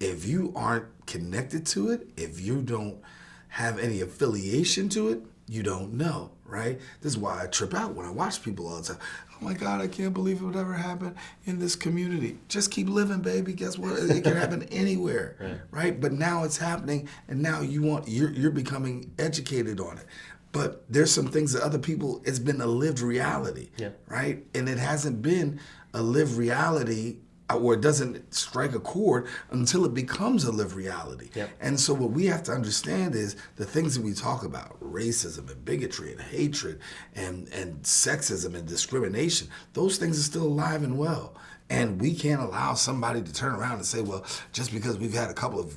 If you aren't connected to it, if you don't have any affiliation to it, you don't know, right? This is why I trip out when I watch people all the time. Oh my God, I can't believe it would ever happen in this community. Just keep living, baby. Guess what? It can happen anywhere, right? But now it's happening, and now you're becoming educated on it. But there's some things that other people, it's been a lived reality, right? And it hasn't been a lived reality, or it doesn't strike a chord until it becomes a lived reality. And so what we have to understand is the things that we talk about, racism and bigotry and hatred and sexism and discrimination, those things are still alive and well. And we can't allow somebody to turn around and say, well, just because we've had a couple of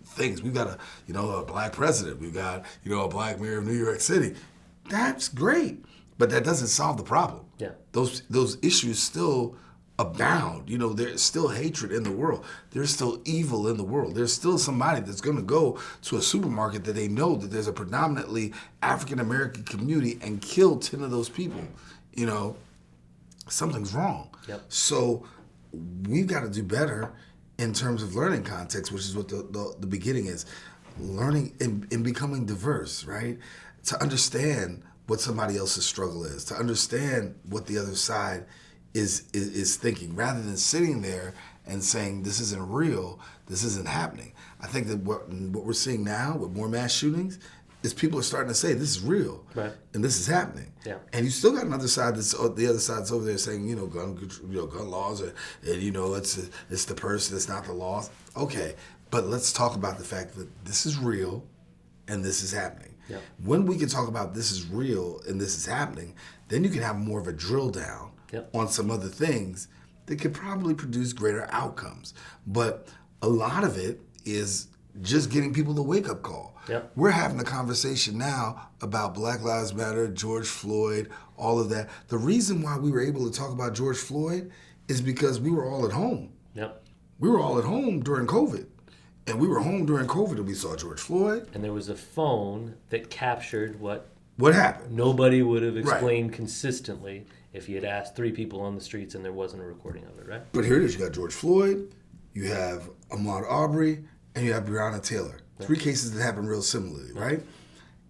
things, we've got a black president, we've got, a black mayor of New York City. That's great, but that doesn't solve the problem. Those issues still abound. There's still hatred in the world. There's still evil in the world. There's still somebody that's going to go to a supermarket that they know that there's a predominantly African-American community and kill 10 of those people. Something's wrong. So we've got to do better in terms of learning context, which is what the beginning is. Learning and becoming diverse, right? To understand what somebody else's struggle is, to understand what the other side is thinking, rather than sitting there and saying, this isn't real, this isn't happening. I think that what we're seeing now with more mass shootings is people are starting to say, this is real, and this is happening. And you still got another side the other side's over there saying, gun laws, and it's the person, it's not the laws. Okay, but let's talk about the fact that this is real and this is happening. When we can talk about this is real and this is happening, then you can have more of a drill down on some other things that could probably produce greater outcomes. But a lot of it is just getting people the wake-up call. We're having a conversation now about Black Lives Matter, George Floyd, all of that. The reason why we were able to talk about George Floyd is because we were all at home. We were all at home during COVID. And we were home during COVID and we saw George Floyd. And there was a phone that captured what happened. Nobody would have explained consistently if you had asked 3 people on the streets and there wasn't a recording of it, right? But here it is. You got George Floyd, you have Ahmaud Arbery, and you have Breonna Taylor. 3 cases that happened real similarly, right?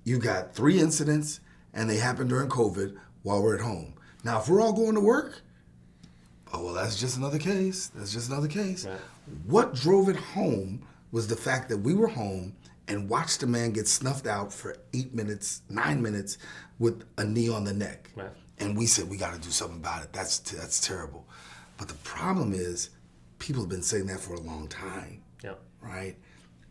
You got 3 incidents, and they happened during COVID while we're at home. Now, if we're all going to work, that's just another case. That's just another case. What drove it home was the fact that we were home and watched a man get snuffed out for 9 minutes with a knee on the neck. And we said, we got to do something about it. That's terrible. But the problem is, people have been saying that for a long time, right?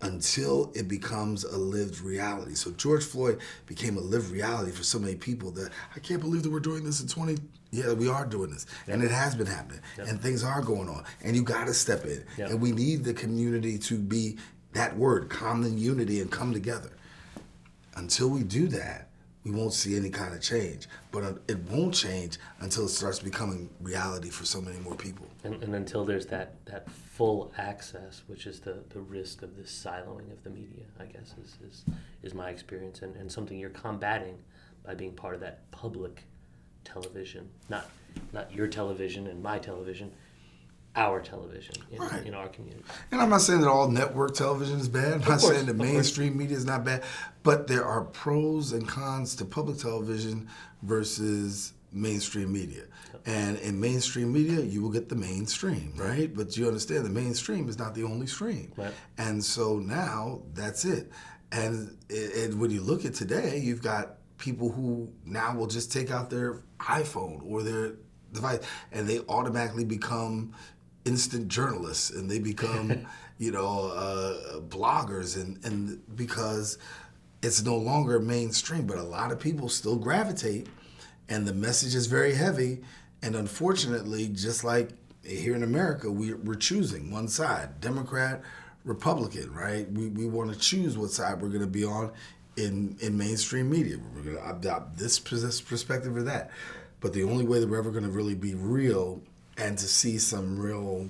Until it becomes a lived reality. So George Floyd became a lived reality for so many people that I can't believe that we're doing this in 20. Yeah, we are doing this. And it has been happening. And things are going on. And you got to step in. And we need the community to be that word, common unity, and come together. Until we do that, we won't see any kind of change. But it won't change until it starts becoming reality for so many more people. And until there's that full access, which is the risk of this siloing of the media, I guess, is my experience, and something you're combating by being part of that public television, not your television and my television, our television in our community. And I'm not saying that all network television is bad. I'm not saying that mainstream media is not bad. But there are pros and cons to public television versus mainstream media. And in mainstream media, you will get the mainstream, right? But you understand the mainstream is not the only stream. And so now that's it. And when you look at today, you've got people who now will just take out their iPhone or their device and they automatically become instant journalists and they become, bloggers and because it's no longer mainstream, but a lot of people still gravitate and the message is very heavy. And unfortunately, just like here in America, we're choosing one side, Democrat, Republican, right? We want to choose what side we're going to be on in mainstream media. We're going to adopt this perspective or that. But the only way that we're ever going to really be real and to see some real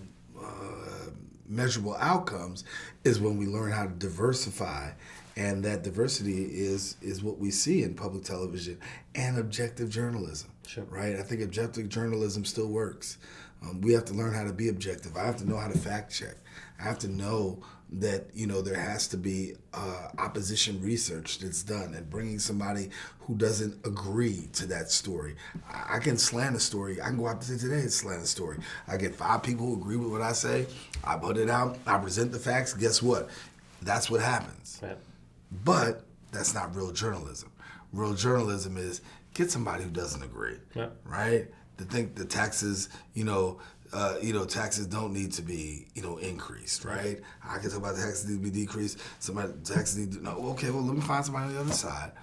measurable outcomes is when we learn how to diversify. And that diversity is what we see in public television and objective journalism, sure. Right? I think objective journalism still works. We have to learn how to be objective. I have to know how to fact check. I have to know that, there has to be opposition research that's done and bringing somebody who doesn't agree to that story. I can slant a story. I can go out today and slant a story. I get 5 people who agree with what I say. I put it out. I present the facts. Guess what? That's what happens. Right. But that's not real journalism. Real journalism is get somebody who doesn't agree, right? To think the taxes, taxes don't need to be, increased, right? I can talk about taxes need to be decreased. Taxes need to, okay, well, let me find somebody on the other side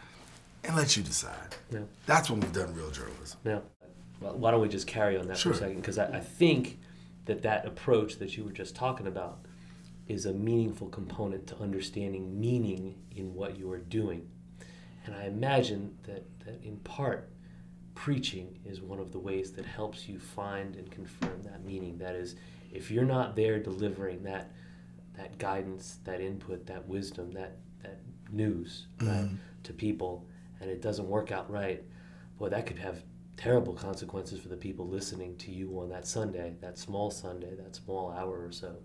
and let you decide. Yeah. That's when we've done real journalism. Yeah. Well, why don't we just carry on that for a second? Because I think that approach that you were just talking about is a meaningful component to understanding meaning in what you are doing. And I imagine that in part, preaching is one of the ways that helps you find and confirm that meaning. That is, if you're not there delivering that guidance, that input, that wisdom, that news right, to people, and it doesn't work out right, boy, that could have terrible consequences for the people listening to you on that Sunday, that small hour or so,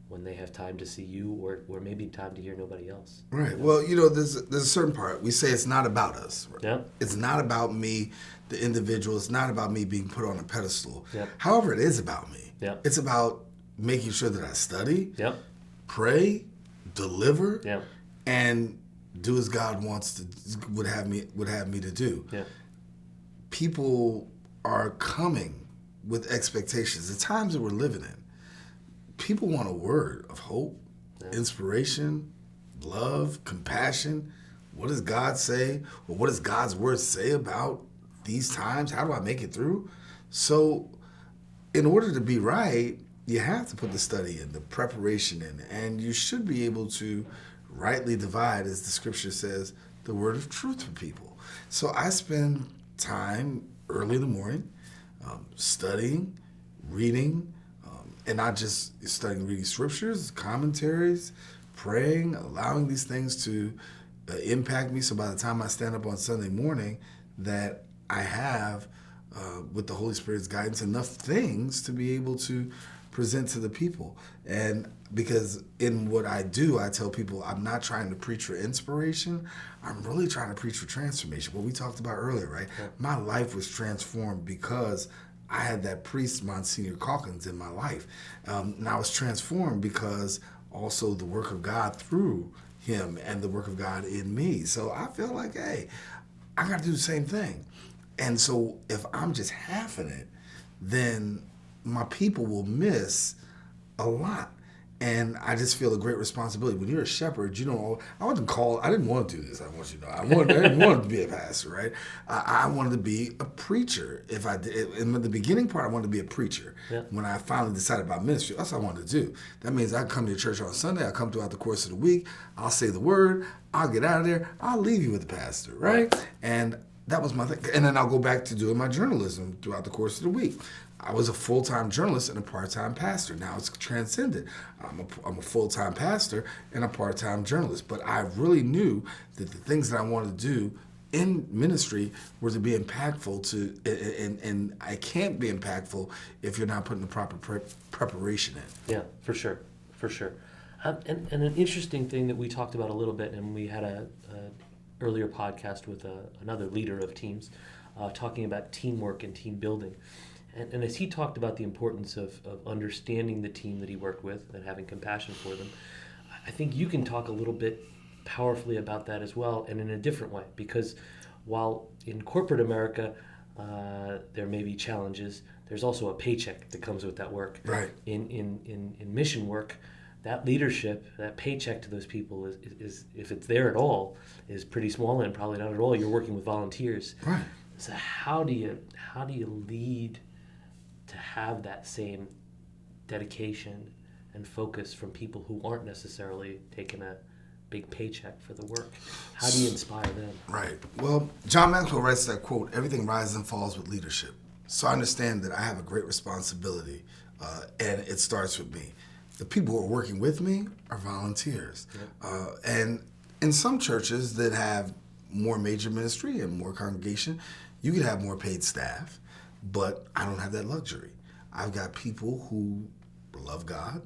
when they have time to see you or maybe time to hear nobody else. Right. Well, there's a certain part. We say it's not about us. Right? Yeah. It's not about me, the individual. It's not about me being put on a pedestal. Yep. However, it is about me. Yep. It's about making sure that I study, yep. pray, deliver, yep. and do as God would have me to do. Yep. People are coming with expectations. The times that we're living in, people want a word of hope, inspiration, love, compassion. What does God say? Or what does God's word say about these times? How do I make it through? So in order to be right, you have to put the study in, the preparation in, and you should be able to rightly divide, as the scripture says, the word of truth for people. So I spend time early in the morning studying, reading, and not just studying, reading scriptures, commentaries, praying, allowing these things to impact me. So by the time I stand up on Sunday morning, that I have, with the Holy Spirit's guidance, enough things to be able to present to the people. And because in what I do, I tell people I'm not trying to preach for inspiration. I'm really trying to preach for transformation. What we talked about earlier, right? Yeah. My life was transformed because I had that priest, Monsignor Calkins, in my life. And I was transformed because also the work of God through him and the work of God in me. So I feel like, hey, I got to do the same thing. And so if I'm just halving it, then my people will miss a lot. And I just feel a great responsibility. When you're a shepherd, I didn't want to do this. I want you to know. I didn't want to be a pastor, right? I wanted to be a preacher. In the beginning part, I wanted to be a preacher. Yeah. When I finally decided about ministry, that's what I wanted to do. That means I come to church on Sunday. I come throughout the course of the week. I'll say the word. I'll get out of there. I'll leave you with the pastor, right? And that was my thing. And then I'll go back to doing my journalism throughout the course of the week. I was a full-time journalist and a part-time pastor. Now it's transcended. I'm a full-time pastor and a part-time journalist. But I really knew that the things that I wanted to do in ministry were to be impactful and I can't be impactful if you're not putting the proper preparation in. Yeah, for sure. And an interesting thing that we talked about a little bit, and we had a earlier podcast with another leader of teams talking about teamwork and team building. And as he talked about the importance of understanding the team that he worked with and having compassion for them, I think you can talk a little bit powerfully about that as well, and in a different way. Because while in corporate America there may be challenges, there's also a paycheck that comes with that work. Right. In mission work, that leadership, that paycheck to those people is if it's there at all, is pretty small, and probably not at all. You're working with volunteers. Right. So how do you lead to have that same dedication and focus from people who aren't necessarily taking a big paycheck for the work? How do you inspire them? Right. Well, John Maxwell writes that quote, everything rises and falls with leadership. So I understand that I have a great responsibility, and it starts with me. the people who are working with me are volunteers. Yep. And in some churches that have more major ministry and more congregation, you could have more paid staff, but I don't have that luxury. I've got people who love God,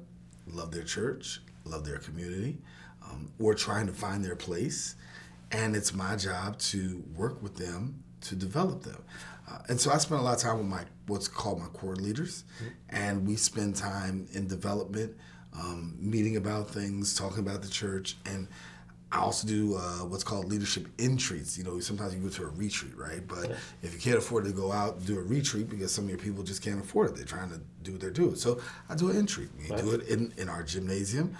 love their church, love their community, or trying to find their place, and it's my job to work with them to develop them. And so I spend a lot of time with what's called my core leaders, and we spend time in development, meeting about things, talking about the church, and I also do what's called leadership retreats. Sometimes you go to a retreat, right? But if you can't afford to go out and do a retreat because some of your people just can't afford it, they're trying to do what they're doing. So I do an retreat. We do it in our gymnasium.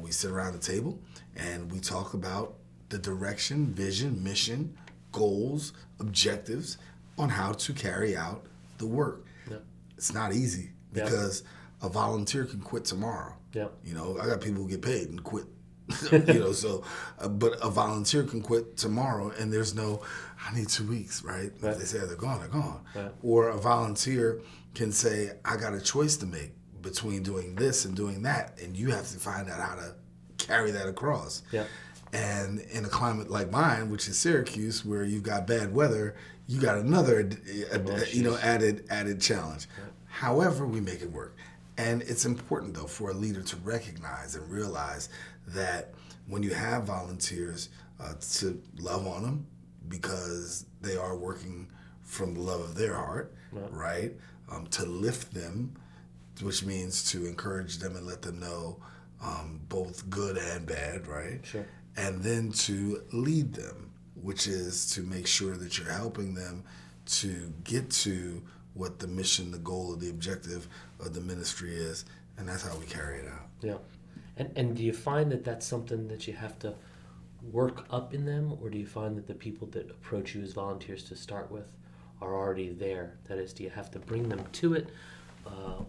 We sit around the table and we talk about the direction, vision, mission, goals, objectives on how to carry out the work. Yep. It's not easy because a volunteer can quit tomorrow. Yep. I got people who get paid and quit. But a volunteer can quit tomorrow and there's no, I need 2 weeks, right? If they say they're gone, they're gone. Right. Or a volunteer can say, I got a choice to make between doing this and doing that, and you have to find out how to carry that across. Yeah. And in a climate like mine, which is Syracuse, where you've got bad weather, you got another, added challenge. Right. However, we make it work. And it's important, though, for a leader to recognize and realize that when you have volunteers, to love on them because they are working from the love of their heart, right? To lift them, which means to encourage them and let them know both good and bad, right? Sure. And then to lead them, which is to make sure that you're helping them to get to what the mission, the goal, or the objective of the ministry is, and that's how we carry it out. Yeah. And do you find that that's something that you have to work up in them, or do you find that the people that approach you as volunteers to start with are already there? That is, do you have to bring them to it,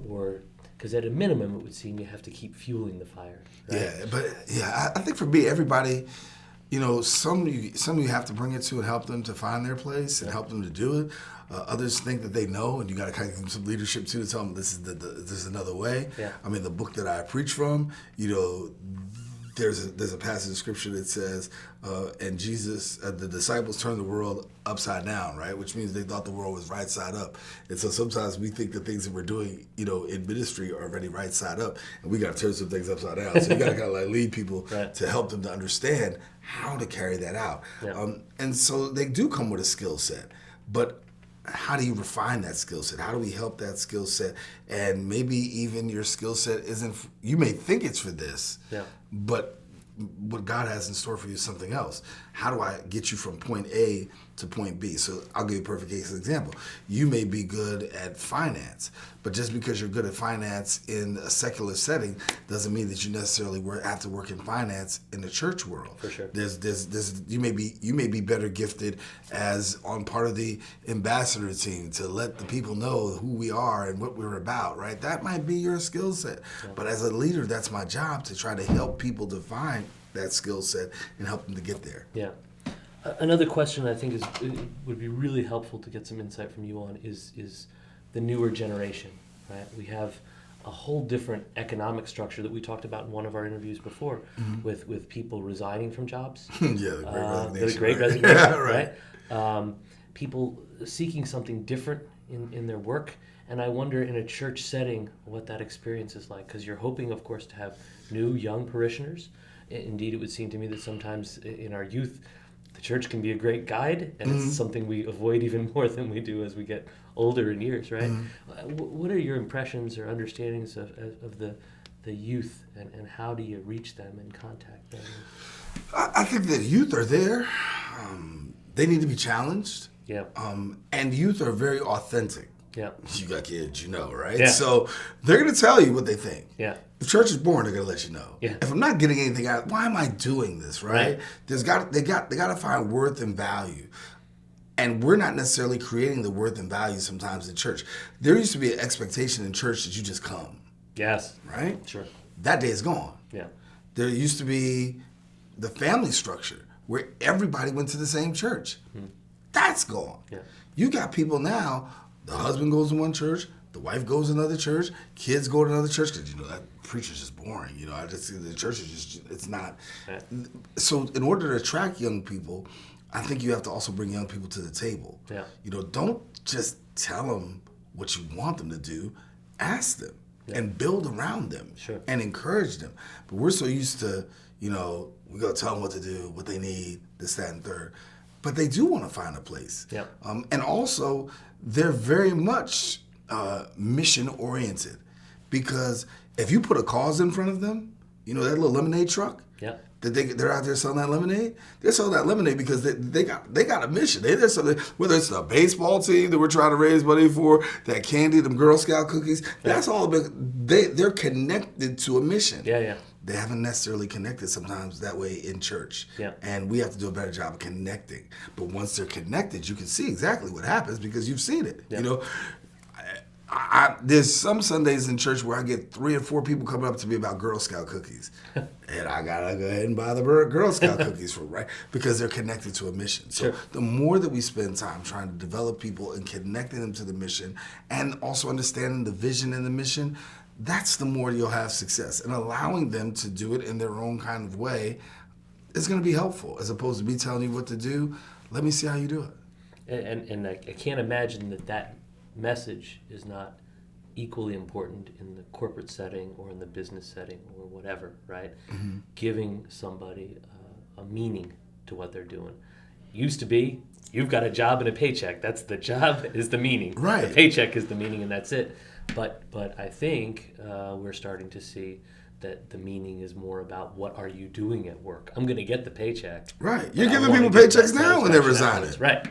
or because at a minimum it would seem you have to keep fueling the fire, right? I think for me, everybody, some you have to bring it to and help them to find their place and help them to do it. Others think that they know, and you got to kind of give them some leadership too to tell them this is another way. Yeah. I mean, the book that I preach from, there's a passage of scripture that says, and Jesus, the disciples turned the world upside down, right? Which means they thought the world was right side up. And so sometimes we think the things that we're doing, in ministry are already right side up, and we got to turn some things upside down. So you got to kind of like lead people to help them to understand how to carry that out. Yeah. And so they do come with a skill set, but how do you refine that skill set? How do we help that skill set? And maybe even your skill set isn't, you may think it's for this, but what God has in store for you is something else. How do I get you from point A to point B? So I'll give you a perfect case example. You may be good at finance, but just because you're good at finance in a secular setting doesn't mean that you necessarily have to work in finance in the church world. For sure. You may be better gifted as on part of the ambassador team to let the people know who we are and what we're about, right? That might be your skill set. Yeah. But as a leader, that's my job, to try to help people define that skill set and help them to get there. Yeah. Another question I think would be really helpful to get some insight from you on is the newer generation, right? We have a whole different economic structure that we talked about in one of our interviews before, with people resigning from jobs. The Great Resignation, right? People seeking something different in their work. And I wonder, in a church setting, what that experience is like, because you're hoping, of course, to have new, young parishioners. Indeed, it would seem to me that sometimes in our youth, the church can be a great guide, and it's something we avoid even more than we do as we get older in years, right? What are your impressions or understandings of the youth, and how do you reach them and contact them? I think that youth are there. They need to be challenged. Yeah. And youth are very authentic. Yeah. You got kids, right? Yeah. So they're going to tell you what they think. Yeah. If church is boring, they're going to let you know. Yeah. If I'm not getting anything out, why am I doing this, right? They got to find worth and value. And we're not necessarily creating the worth and value sometimes in church. There used to be an expectation in church that you just come. Yes. Right? Sure. That day is gone. Yeah. There used to be the family structure where everybody went to the same church. That's gone. Yeah. You got people now, the husband goes to one church, The wife goes to another church. Kids go to another church because, that preacher's just boring. The church is just, it's not. Right. So in order to attract young people, I think you have to also bring young people to the table. Yeah. Don't just tell them what you want them to do. Ask them and build around them and encourage them. But we're so used to, we got to tell them what to do, what they need, this, that, and third. But they do want to find a place. Yeah. And also, they're very much mission-oriented, because if you put a cause in front of them, that little lemonade truck, that they're out there selling that lemonade. They're selling that lemonade because they got a mission. They're selling, whether it's the baseball team that we're trying to raise money for, that candy, them Girl Scout cookies. That's all about. They're connected to a mission. Yeah. They haven't necessarily connected sometimes that way in church. Yeah. And we have to do a better job of connecting. But once they're connected, you can see exactly what happens because you've seen it. Yeah. There's some Sundays in church where I get 3 or 4 people coming up to me about Girl Scout cookies. And I got to go ahead and buy the Girl Scout cookies for them, right? Because they're connected to a mission. So the more that we spend time trying to develop people and connecting them to the mission and also understanding the vision and the mission, that's the more you'll have success. And allowing them to do it in their own kind of way is going to be helpful, as opposed to me telling you what to do. Let me see how you do it. And I can't imagine that message is not equally important in the corporate setting or in the business setting or whatever, right? Mm-hmm. Giving somebody a meaning to what they're doing. Used to be, you've got a job and a paycheck. That's the job is the meaning. Right. The paycheck is the meaning, and that's it. But I think we're starting to see that the meaning is more about what are you doing at work. I'm going to get the paycheck. Right. You're giving people paychecks now when they're resigning. Right.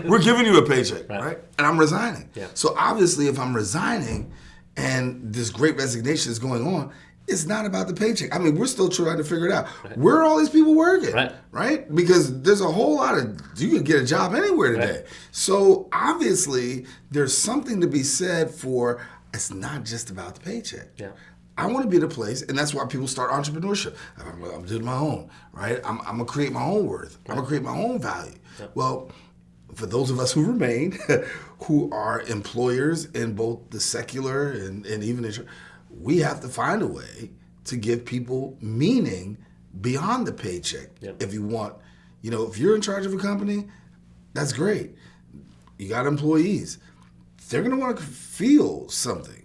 we're giving you a paycheck, right? And I'm resigning. Yeah. So obviously if I'm resigning and this great resignation is going on, it's not about the paycheck. I mean, we're still trying to figure it out. Right. Where are all these people working? Right? Because there's a whole lot of, you can get a job anywhere today. Right. So obviously there's something to be said for, it's not just about the paycheck. Yeah. I want to be in a place, and that's why people start entrepreneurship. I'm doing my own, right? I'm going to create my own worth. I'm going to create my own value. Yeah. Well, for those of us who remain, who are employers in both the secular and even the church, we have to find a way to give people meaning beyond the paycheck. Yep. If you want, if you're in charge of a company, that's great. You got employees. They're going to want to feel something.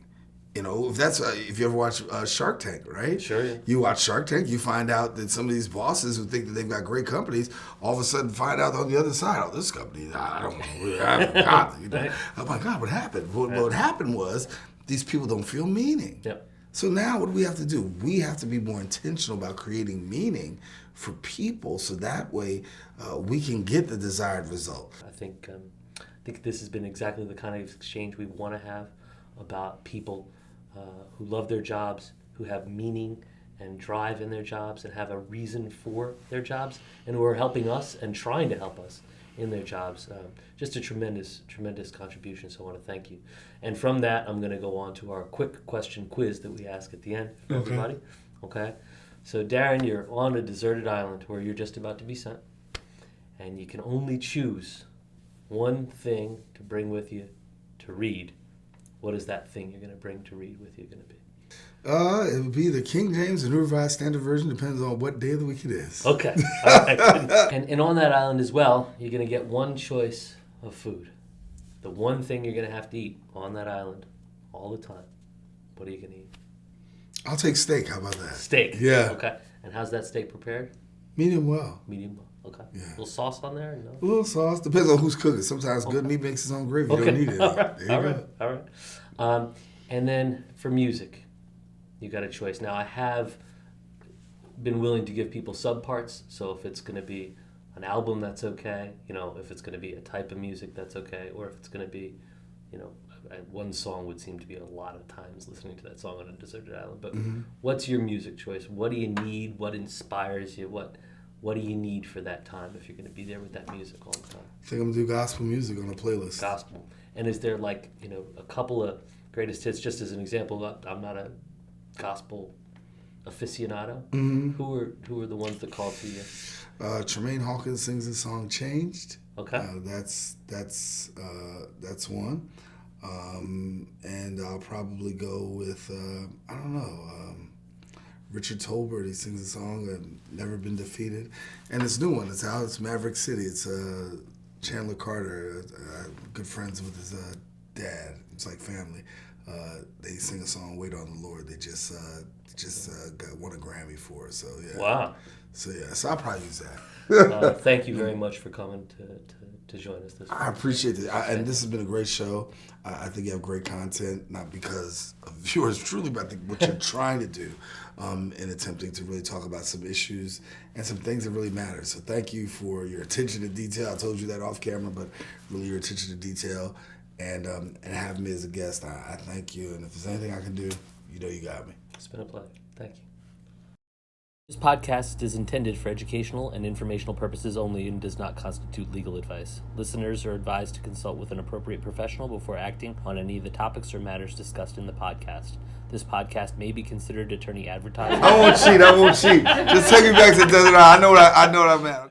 If you ever watch Shark Tank, right? Sure. Yeah. You watch Shark Tank, you find out that some of these bosses who think that they've got great companies, all of a sudden find out on the other side, this company, I don't know, I haven't got it. Oh my God, what happened? What happened was these people don't feel meaning. Yep. So now what do we have to do? We have to be more intentional about creating meaning for people, so that way we can get the desired result. I think this has been exactly the kind of exchange we want to have about people who love their jobs, who have meaning and drive in their jobs and have a reason for their jobs, and who are helping us and trying to help us in their jobs. Just a tremendous, tremendous contribution, so I want to thank you. And from that, I'm going to go on to our quick question quiz that we ask at the end for everybody. Okay? So, Daren, you're on a deserted island where you're just about to be sent, and you can only choose one thing to bring with you to read. What is that thing you're going to bring to read with you going to be? It would be the King James and New Revised Standard Version, depends on what day of the week it is. Okay. All right. And on that island as well, you're going to get one choice of food. The one thing you're going to have to eat on that island all the time. What are you going to eat? I'll take steak. How about that? Steak. Yeah. Okay. And how's that steak prepared? Medium well. Medium well. Okay. Yeah. A little sauce on there? No? A little sauce. Depends on who's cooking. Sometimes good meat makes its own gravy. You don't need it. All right. And then for music, you got a choice. Now, I have been willing to give people subparts. So if it's going to be an album, that's okay. If it's going to be a type of music, that's okay. Or if it's going to be, one song would seem to be a lot of times listening to that song on a deserted island. But what's your music choice? What do you need? What inspires you? What do you need for that time if you're going to be there with that music all the time? I think I'm going to do gospel music on a playlist. Gospel. And is there a couple of greatest hits? Just as an example, I'm not a gospel aficionado. Mm-hmm. Who are the ones that call to you? Tremaine Hawkins sings the song "Changed." Okay. That's one. And I'll probably go with, I don't know, Richard Tolbert. He sings a song, Never Been Defeated. And this new one, it's out, it's Maverick City. It's Chandler Carter, good friends with his dad. It's like family. They sing a song, Wait on the Lord. They just won a Grammy for it. So, yeah. Wow. So, yeah, so I'll probably use that. Thank you very much for coming to join us this week. I appreciate it. And this has been a great show. I think you have great content, not because of yours truly, but I think what you're trying to do in attempting to really talk about some issues and some things that really matter. So thank you for your attention to detail. I told you that off camera, but really your attention to detail and having me as a guest. I thank you. And if there's anything I can do, you know you got me. It's been a pleasure. Thank you. This podcast is intended for educational and informational purposes only and does not constitute legal advice. Listeners are advised to consult with an appropriate professional before acting on any of the topics or matters discussed in the podcast. This podcast may be considered attorney advertising. I won't cheat. Just take me back to the desert. I know what I'm at.